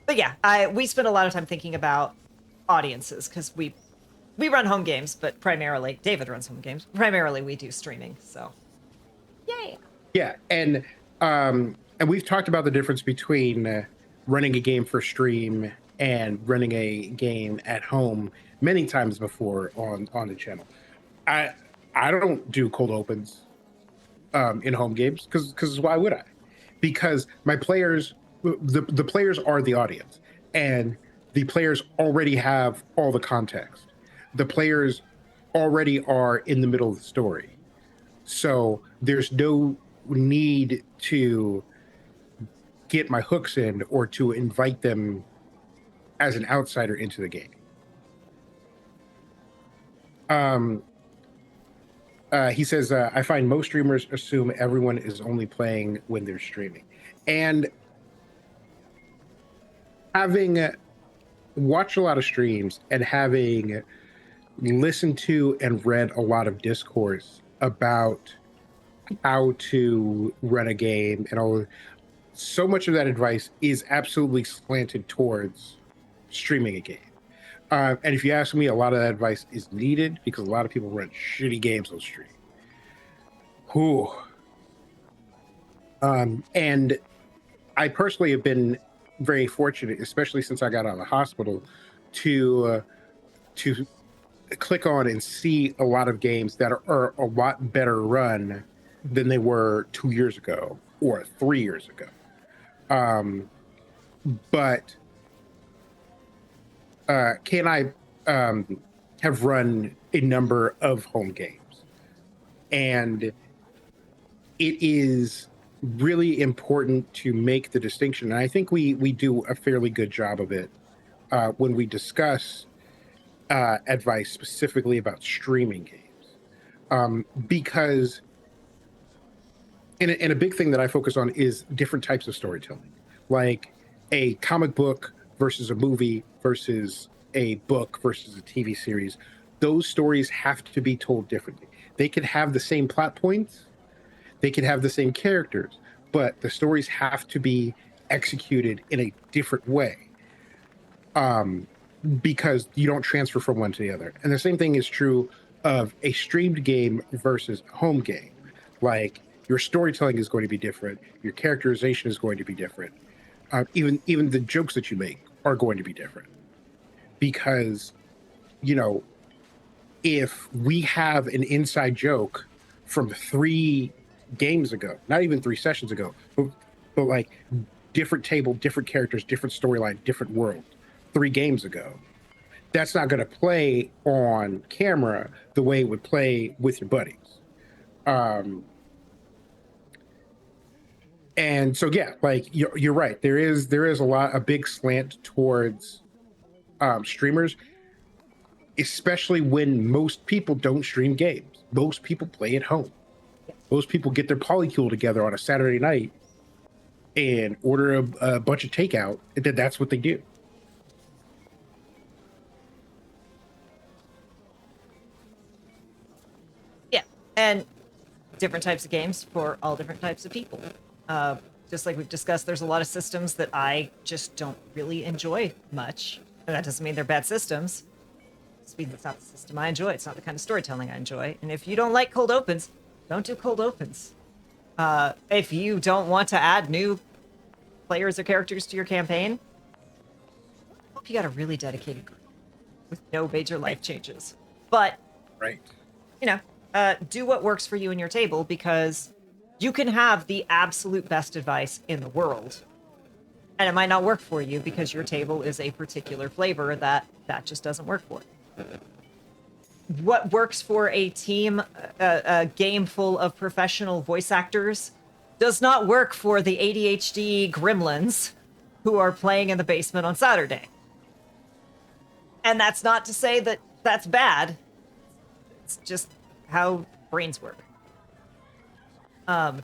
but yeah, we spent a lot of time thinking about audiences because we run home games, but primarily David runs home games. Primarily, we do streaming. So, yay! Yeah, and we've talked about the difference between running a game for stream and running a game at home many times before on the channel. I I don't do cold opens in home games because why would I? Because my players, the players are the audience, and the players already have all the context. The players already are in the middle of the story, so there's no need to get my hooks in or to invite them as an outsider into the game. Um, he says, I find most streamers assume everyone is only playing when they're streaming. And having watched a lot of streams and having listened to and read a lot of discourse about how to run a game and all, so much of that advice is absolutely slanted towards streaming a game. And if you ask me, a lot of that advice is needed because a lot of people run shitty games on stream. Whew. And I personally have been very fortunate, especially since I got out of the hospital, to click on and see a lot of games that are a lot better run than they were 2 years ago or 3 years ago. But Kay and I have run a number of home games, and it is really important to make the distinction. And I think we do a fairly good job of it when we discuss advice specifically about streaming games, because and a big thing that I focus on is different types of storytelling, like a comic book versus a movie versus a book versus a TV series. Those stories have to be told differently. They can have the same plot points, they can have the same characters, but the stories have to be executed in a different way, because you don't transfer from one to the other. And the same thing is true of a streamed game versus a home game. Like, your storytelling is going to be different, your characterization is going to be different, even the jokes that you make are going to be different. Because, you know, if we have an inside joke from 3 games ago, not even 3 sessions ago, but like different table, different characters, different storyline, different world, 3 games ago, that's not going to play on camera the way it would play with your buddies. And so, yeah, like you're right. There is a big slant towards streamers, especially when most people don't stream games. Most people play at home. Most people get their polycule together on a Saturday night and order a bunch of takeout, and then that's what they do. Yeah, and different types of games for all different types of people. Just like we've discussed, there's a lot of systems that I just don't really enjoy much. And that doesn't mean they're bad systems. It just means it's not the system I enjoy. It's not the kind of storytelling I enjoy. And if you don't like cold opens, don't do cold opens. If you don't want to add new players or characters to your campaign, I hope you got a really dedicated group with no major life changes. But Right. you know, do what works for you and your table, because you can have the absolute best advice in the world, and it might not work for you because your table is a particular flavor that just doesn't work for. What works for a team, a game full of professional voice actors, does not work for the ADHD gremlins who are playing in the basement on Saturday. And that's not to say that that's bad. It's just how brains work. But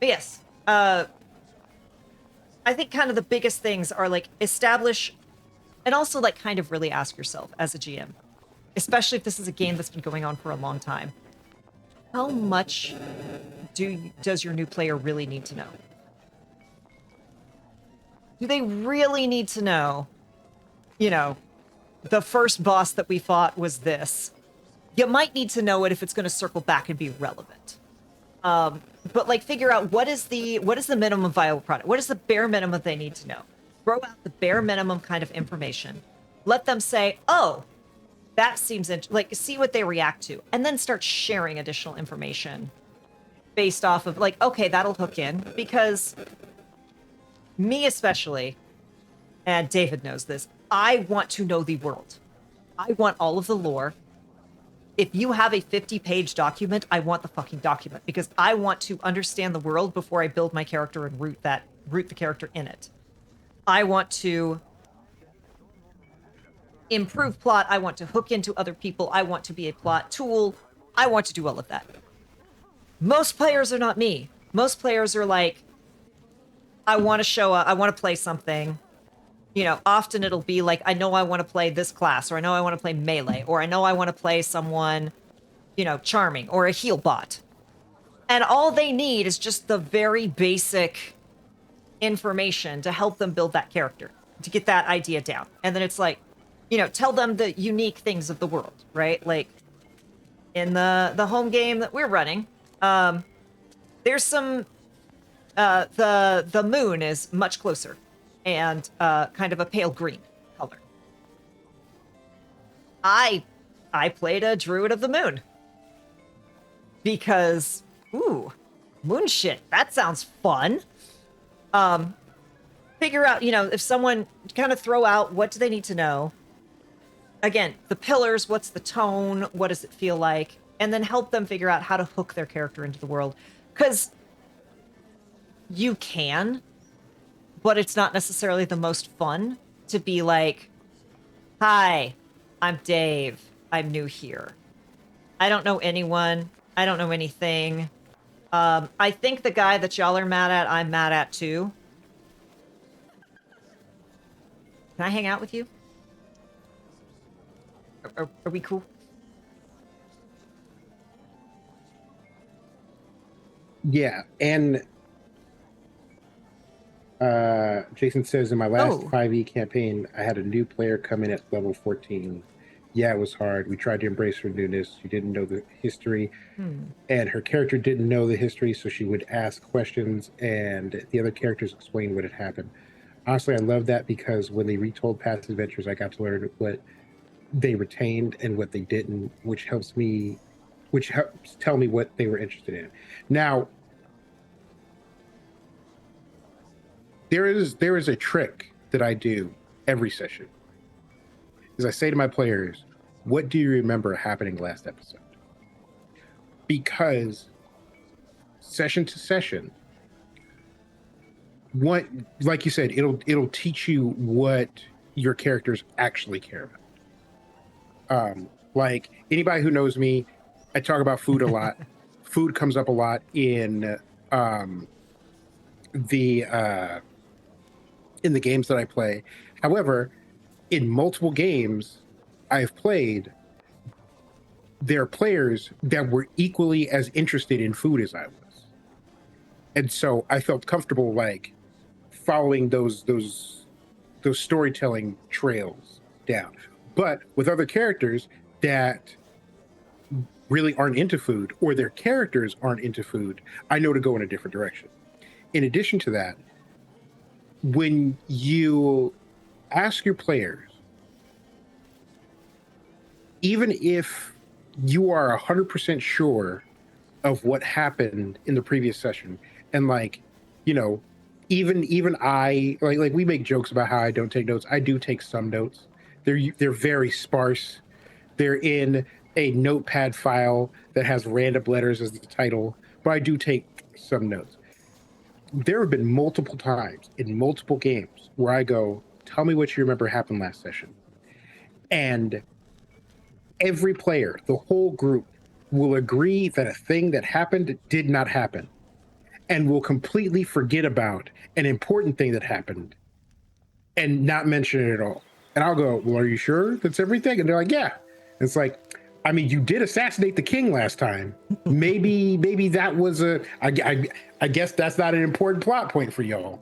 yes, I think kind of the biggest things are like establish And also, like, kind of really ask yourself as a GM, especially if this is a game that's been going on for a long time, how much does your new player really need to know? Do they really need to know, you know, the first boss that we fought was this? You might need to know it if it's going to circle back and be relevant. But like, figure out what is the minimum viable product? What is the bare minimum they need to know? Throw out the bare minimum kind of information. Let them say, oh, that seems like, see what they react to, and then start sharing additional information based off of like, okay, that'll hook in. Because me especially, and David knows this, I want to know the world. I want all of the lore. If you have a 50-page document, I want the fucking document, because I want to understand the world before I build my character and root the character in it. I want to improve plot. I want to hook into other people. I want to be a plot tool. I want to do all of that. Most players are not me. Most players are like, I want to show up. I want to play something. You know, often it'll be like, I know I want to play this class, or I know I want to play melee, or I know I want to play someone, you know, charming, or a heal bot. And all they need is just the very basic information to help them build that character, to get that idea down. And then it's like, you know, tell them the unique things of the world, right? Like, in the home game that we're running, there's some, the moon is much closer, and kind of a pale green color. I played a druid of the moon because, ooh, moon shit, that sounds fun. Figure out, you know, if someone kind of throw out, what do they need to know? Again, the pillars, what's the tone? What does it feel like? And then help them figure out how to hook their character into the world. Because you can, but it's not necessarily the most fun to be like, hi, I'm Dave. I'm new here. I don't know anyone. I don't know anything. I think the guy that y'all are mad at, I'm mad at too. Can I hang out with you? Are we cool? Yeah, and Jason says, in my last 5e campaign, I had a new player come in at level 14. Yeah, it was hard. We tried to embrace her newness. She didn't know the history, and her character didn't know the history, so she would ask questions, and the other characters explained what had happened. Honestly, I love that, because when they retold past adventures, I got to learn what they retained and what they didn't, which helps tell me what they were interested in. Now, there is a trick that I do every session. Is I say to my players, what do you remember happening last episode? Because session to session, what, like you said, it'll teach you what your characters actually care about. Like, anybody who knows me, I talk about food a lot. Food comes up a lot in the games that I play. However, in multiple games I've played, there are players that were equally as interested in food as I was. And so I felt comfortable, like, following those storytelling trails down. But with other characters that really aren't into food, or their characters aren't into food, I know to go in a different direction. In addition to that, when you ask your players, even if you are 100% sure of what happened in the previous session, and, like, you know, even I, like we make jokes about how I don't take notes. I do take some notes. They're very sparse. They're in a notepad file that has random letters as the title, but I do take some notes. There have been multiple times in multiple games where I go, tell me what you remember happened last session. And every player, the whole group, will agree that a thing that happened did not happen, and will completely forget about an important thing that happened and not mention it at all. And I'll go, well, are you sure that's everything? And they're like, yeah. It's like, I mean, you did assassinate the king last time. Maybe that was I guess that's not an important plot point for y'all.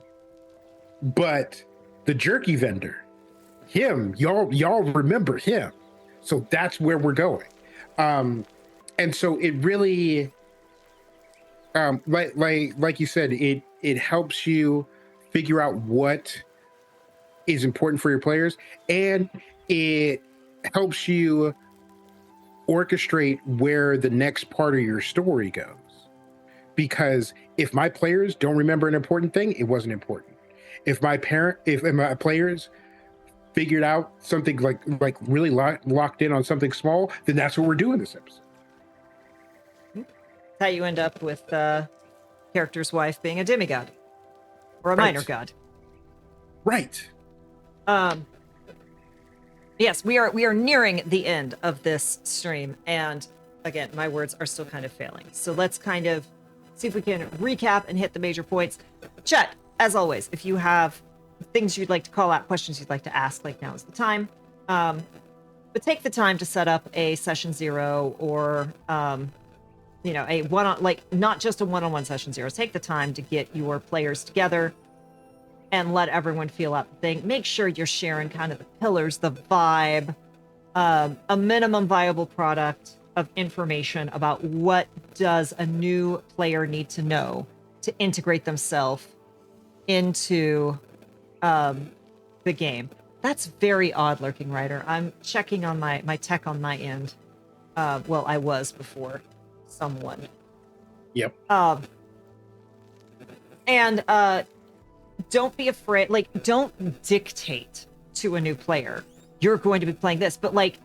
But the jerky vendor, him, y'all remember him. So that's where we're going. And so it really, like you said, it helps you figure out what is important for your players, and it helps you orchestrate where the next part of your story goes. Because if my players don't remember an important thing, it wasn't important. If my players figured out something like really locked in on something small, then that's what we're doing this episode. How you end up with character's wife being a demigod or a minor god. Right. Yes, we are nearing the end of this stream, and again, my words are still kind of failing. So let's kind of see if we can recap and hit the major points. Chat, as always, if you have things you'd like to call out, questions you'd like to ask, like now is the time. But take the time to set up a session 0 or a one-on, like not just a one-on-one session 0. Take the time to get your players together and let everyone feel out the thing. Make sure you're sharing kind of the pillars, the vibe, a minimum viable product of information about what does a new player need to know to integrate themselves into the game. That's very odd, Lurking Rider. I'm checking on my tech on my end. Well, I was before someone. Yep. And don't be afraid. Like, don't dictate to a new player, you're going to be playing this. But like,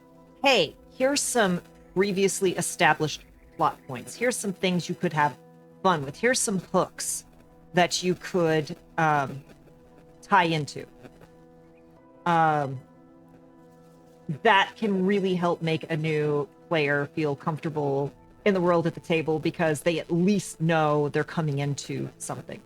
hey, here's some previously established plot points. Here's some things you could have fun with. Here's some hooks that you could tie into. That can really help make a new player feel comfortable in the world at the table because they at least know they're coming into something.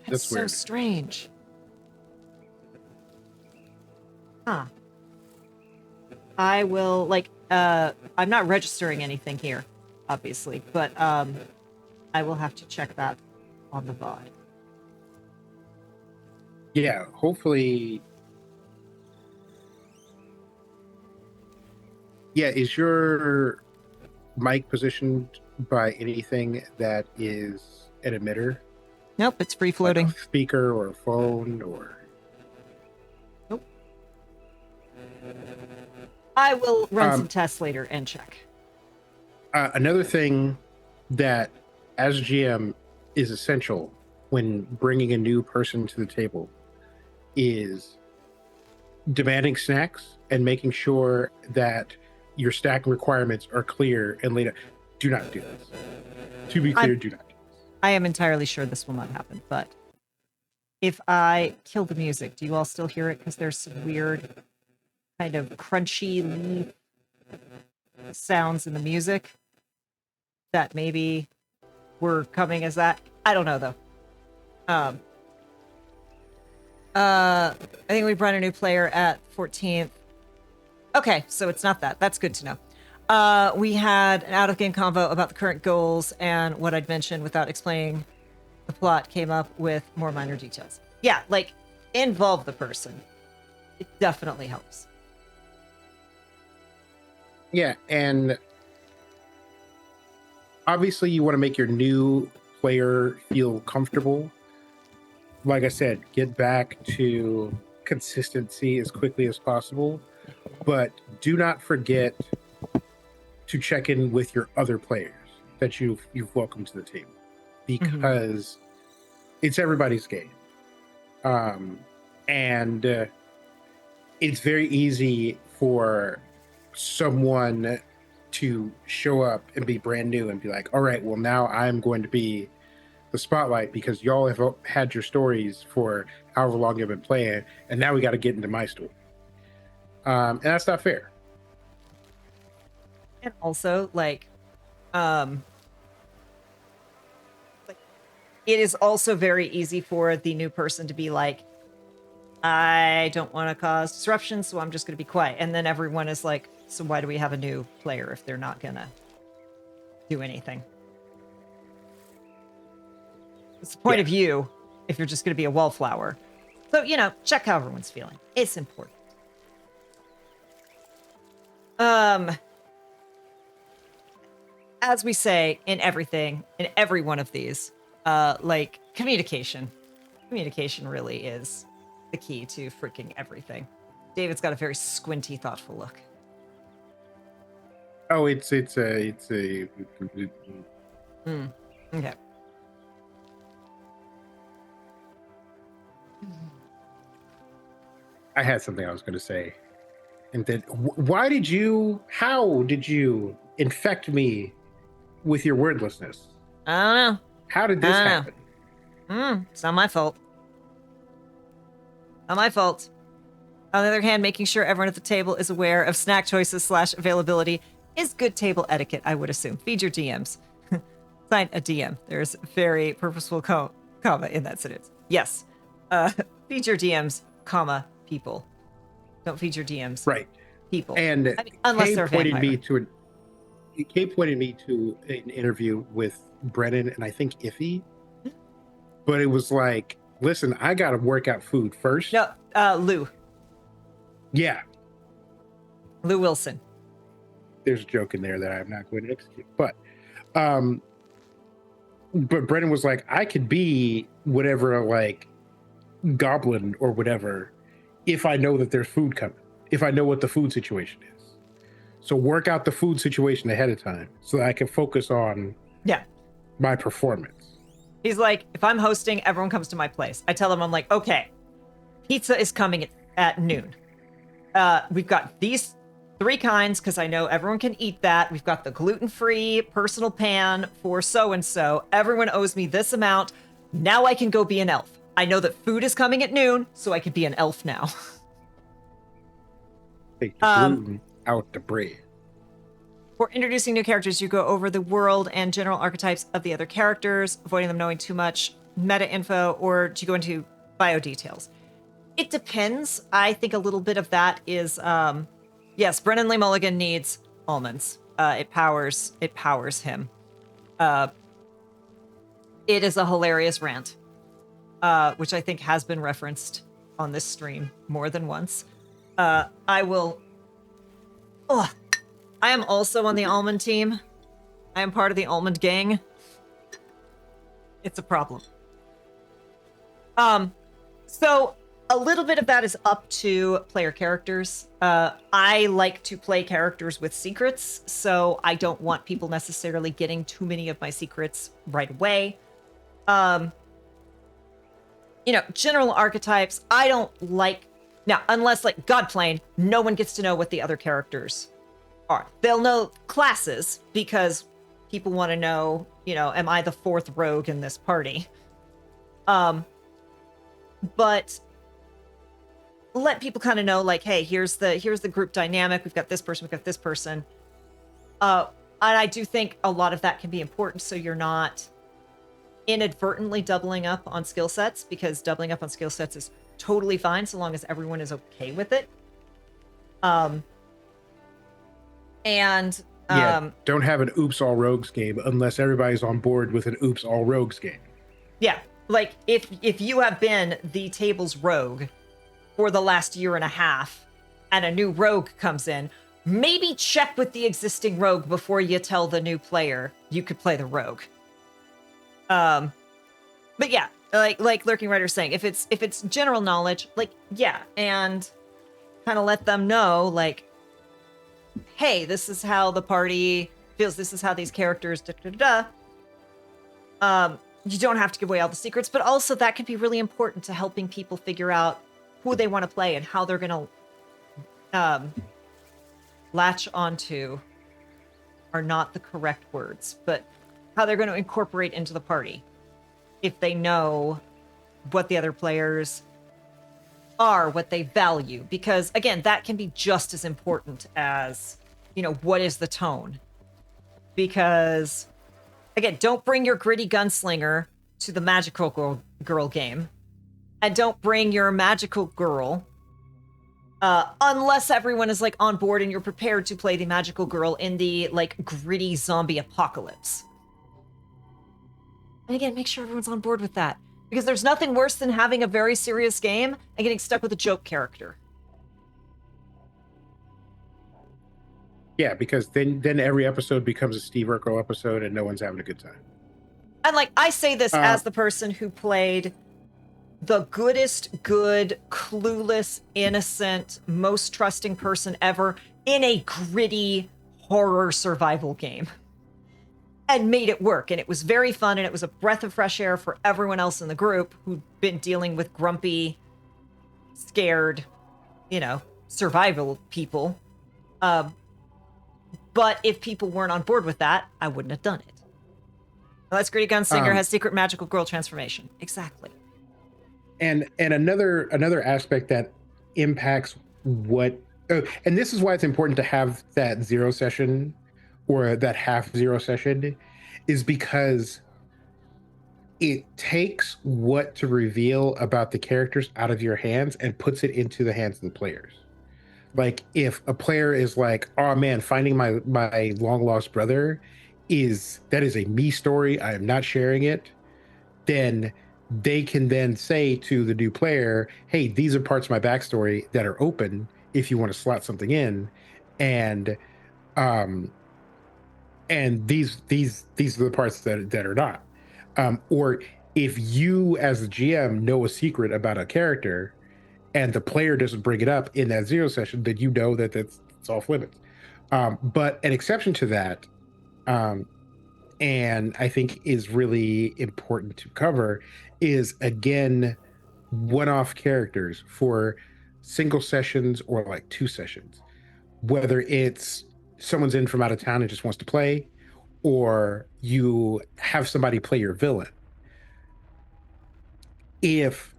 That's so weird. Strange. Huh. I will, like, I'm not registering anything here, obviously, but I will have to check that on the VOD. Yeah, hopefully. Yeah, is your mic positioned by anything that is an emitter? Nope, it's free floating. Like a speaker or a phone or... Nope. I will run some tests later and check. Another thing that, as GM, is essential when bringing a new person to the table is demanding snacks and making sure that your stacking requirements are clear and laid out. Do not do this. To be clear, do not do this. I am entirely sure this will not happen, but if I kill the music, do you all still hear it? Because there's some weird kind of crunchy leaf sounds in the music that maybe were coming as that. I don't know, though. I think we brought a new player at 14th. Okay, so it's not that. That's good to know. We had an out-of-game convo about the current goals, and what I'd mentioned without explaining the plot came up with more minor details. Yeah, like, involve the person. It definitely helps. Yeah, and obviously you want to make your new player feel comfortable. Like I said, get back to consistency as quickly as possible, but do not forget to check in with your other players that you've welcomed to the table, because it's everybody's game. And it's very easy for someone to show up and be brand new and be like, all right, well, now I'm going to be the spotlight because y'all have had your stories for however long you've been playing, and now we got to get into my story. And that's not fair. And also, like it is also very easy for the new person to be like, I don't want to cause disruption, so I'm just going to be quiet. And then everyone is like, so why do we have a new player if they're not going to do anything? What's the point of you if you're just going to be a wallflower? So, check how everyone's feeling. It's important. As we say in everything, in every one of these, like communication. Communication really is the key to freaking everything. David's got a very squinty, thoughtful look. Oh, it's a Okay. I had something I was going to say. And then how did you infect me with your wordlessness? I don't know. How did this happen? It's not my fault. Not my fault. On the other hand, making sure everyone at the table is aware of snack choices / availability is good table etiquette, I would assume. Feed your DMs. Sign a DM. There's very purposeful comma in that sentence. Yes. Feed your DMs, comma, people. Don't feed your DMs. Right. People. And unless Kay they're pointed vampire. Kay pointed me to an interview with Brennan and I think Iffy. But it was like, listen, I got to work out food first. No, Lou. Yeah. Lou Wilson. There's a joke in there that I'm not going to execute. But Brennan was like, I could be whatever, like, goblin or whatever, if I know that there's food coming, if I know what the food situation is. So work out the food situation ahead of time so that I can focus on my performance. He's like, if I'm hosting, everyone comes to my place. I tell them, I'm like, okay, pizza is coming at noon. We've got these 3 kinds because I know everyone can eat that. We've got the gluten-free personal pan for so-and-so. Everyone owes me this amount. Now I can go be an elf. I know that food is coming at noon, so I can be an elf now. Take the gluten out the bread. For introducing new characters, you go over the world and general archetypes of the other characters, avoiding them knowing too much meta info, or do you go into bio details? It depends. I think a little bit of that is, yes, Brennan Lee Mulligan needs almonds. It powers him. It is a hilarious rant, which I think has been referenced on this stream more than once. I am also on the almond team. I am part of the almond gang. It's a problem. So a little bit of that is up to player characters. I like to play characters with secrets, so I don't want people necessarily getting too many of my secrets right away. General archetypes, I don't like... Now, unless, like, Godplane, no one gets to know what the other characters are. They'll know classes, because people want to know, am I the 4th rogue in this party? But let people kind of know, like, hey, here's the group dynamic. We've got this person, we've got this person. And I do think a lot of that can be important, so you're not inadvertently doubling up on skill sets, because doubling up on skill sets is totally fine so long as everyone is okay with it. Don't have an Oops All Rogues game unless everybody's on board with an Oops All Rogues game. Yeah, like if you have been the table's rogue for the last year and a half and a new rogue comes in, maybe check with the existing rogue before you tell the new player you could play the rogue. But yeah, like Lurking Rider's saying, if it's general knowledge, like, yeah, and kind of let them know, like, hey, this is how the party feels, this is how these characters you don't have to give away all the secrets, but also that can be really important to helping people figure out who they want to play and how they're going to latch onto are not the correct words, but how they're going to incorporate into the party if they know what the other players are, what they value. Because again, that can be just as important as, what is the tone? Because again, don't bring your gritty gunslinger to the magical girl game, and don't bring your magical girl unless everyone is like on board and you're prepared to play the magical girl in the like gritty zombie apocalypse. And again, make sure everyone's on board with that, because there's nothing worse than having a very serious game and getting stuck with a joke character. Yeah, because then every episode becomes a Steve Urkel episode and no one's having a good time. And like, I say this as the person who played the goodest good, clueless, innocent, most trusting person ever in a gritty horror survival game. And made it work. And it was very fun, and it was a breath of fresh air for everyone else in the group who'd been dealing with grumpy, scared, survival people. But if people weren't on board with that, I wouldn't have done it. Let's Gritty Gunslinger has secret magical girl transformation. Exactly. And another aspect that impacts what, and this is why it's important to have that zero session or that half zero session, is because it takes what to reveal about the characters out of your hands and puts it into the hands of the players. Like if a player is like, oh man, finding my long lost brother is a me story, I am not sharing it, then they can then say to the new player, hey, these are parts of my backstory that are open if you want to slot something in. And these are the parts that are not. Or if you as the GM know a secret about a character and the player doesn't bring it up in that zero session, then you know that it's off limits. But an exception to that, and I think is really important to cover, is again one-off characters for single sessions or like 2 sessions, whether it's someone's in from out of town and just wants to play, or you have somebody play your villain. If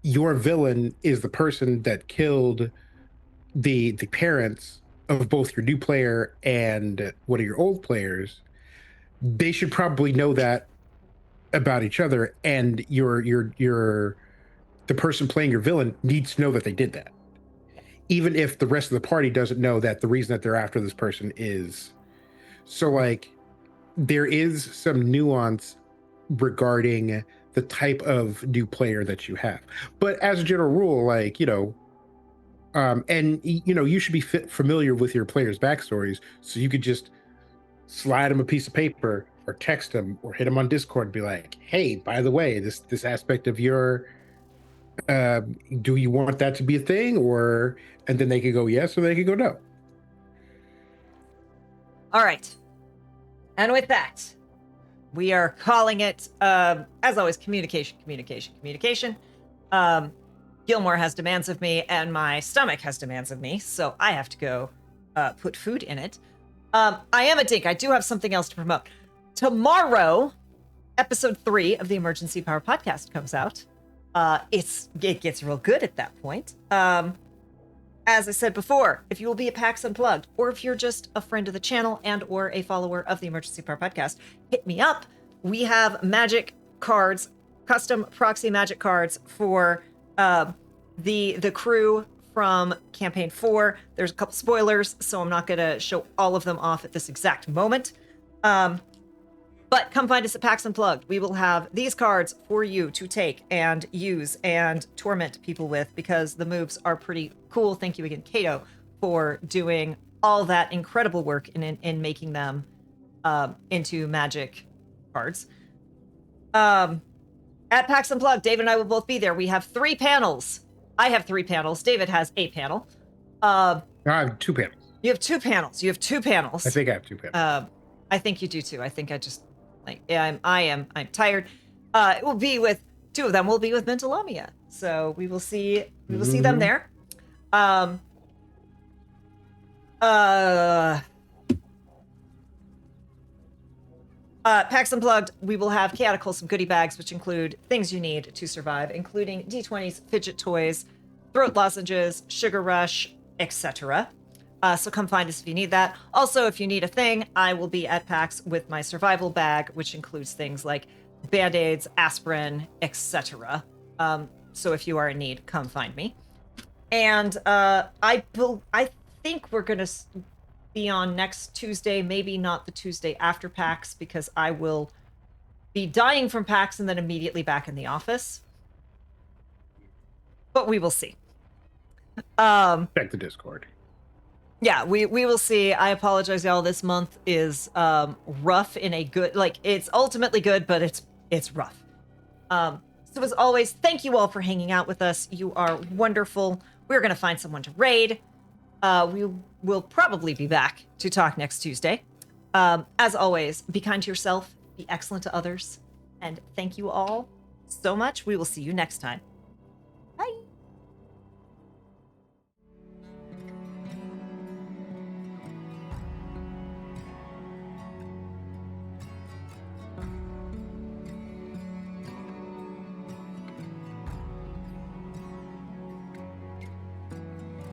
your villain is the person that killed the parents of both your new player and one of your old players, they should probably know that about each other, and the person playing your villain needs to know that they did that, even if the rest of the party doesn't know that the reason that they're after this person is. So like there is some nuance regarding the type of new player that you have, but as a general rule, like and you should be familiar with your players' backstories, so you could just slide them a piece of paper or text them or hit them on Discord and be like, hey, by the way, this aspect of your do you want that to be a thing? Or, and then they could go yes or they could go no. All right. And with that, we are calling it, as always, communication. Gilmore has demands of me, and my stomach has demands of me, so I have to go put food in it. I am a dink. I do have something else to promote. Tomorrow, episode 3 of the Emergency Power Podcast comes out. It gets real good at that point. As I said before, if you will be at PAX Unplugged, or if you're just a friend of the channel and or a follower of the Emergency Power Podcast, hit me up. We have magic cards, custom proxy magic cards for the crew from Campaign 4. There's a couple spoilers, so I'm not going to show all of them off at this exact moment. But come find us at PAX Unplugged. We will have these cards for you to take and use and torment people with, because the moves are pretty cool. Thank you again, Kato, for doing all that incredible work in making them into magic cards. At PAX Unplugged, David and I will both be there. We have 3 panels. I have 3 panels. David has a panel. I have 2 panels. You have 2 panels. I think I have 2 panels. I think you do too. I think I just I'm tired. It will be with 2 of them. Will be with Mentalomia. So we will see them there. PAX Unplugged, we will have chaotic wholesome goodie bags, which include things you need to survive, including D20s, fidget toys, throat lozenges, sugar rush, etc. So come find us if you need that. Also, if you need a thing, I will be at PAX with my survival bag, which includes things like band-aids, aspirin, etc. So if you are in need, come find me. And I think we're gonna be on next Tuesday, maybe not the Tuesday after PAX, because I will be dying from PAX and then immediately back in the office. But we will see. Check the Discord. Yeah, we will see. I apologize, y'all. This month is rough in a good, like, it's ultimately good, but it's rough. So as always, thank you all for hanging out with us. You are wonderful. We're gonna find someone to raid. We will probably be back to talk next Tuesday. As always, be kind to yourself, be excellent to others, and thank you all so much. We will see you next time.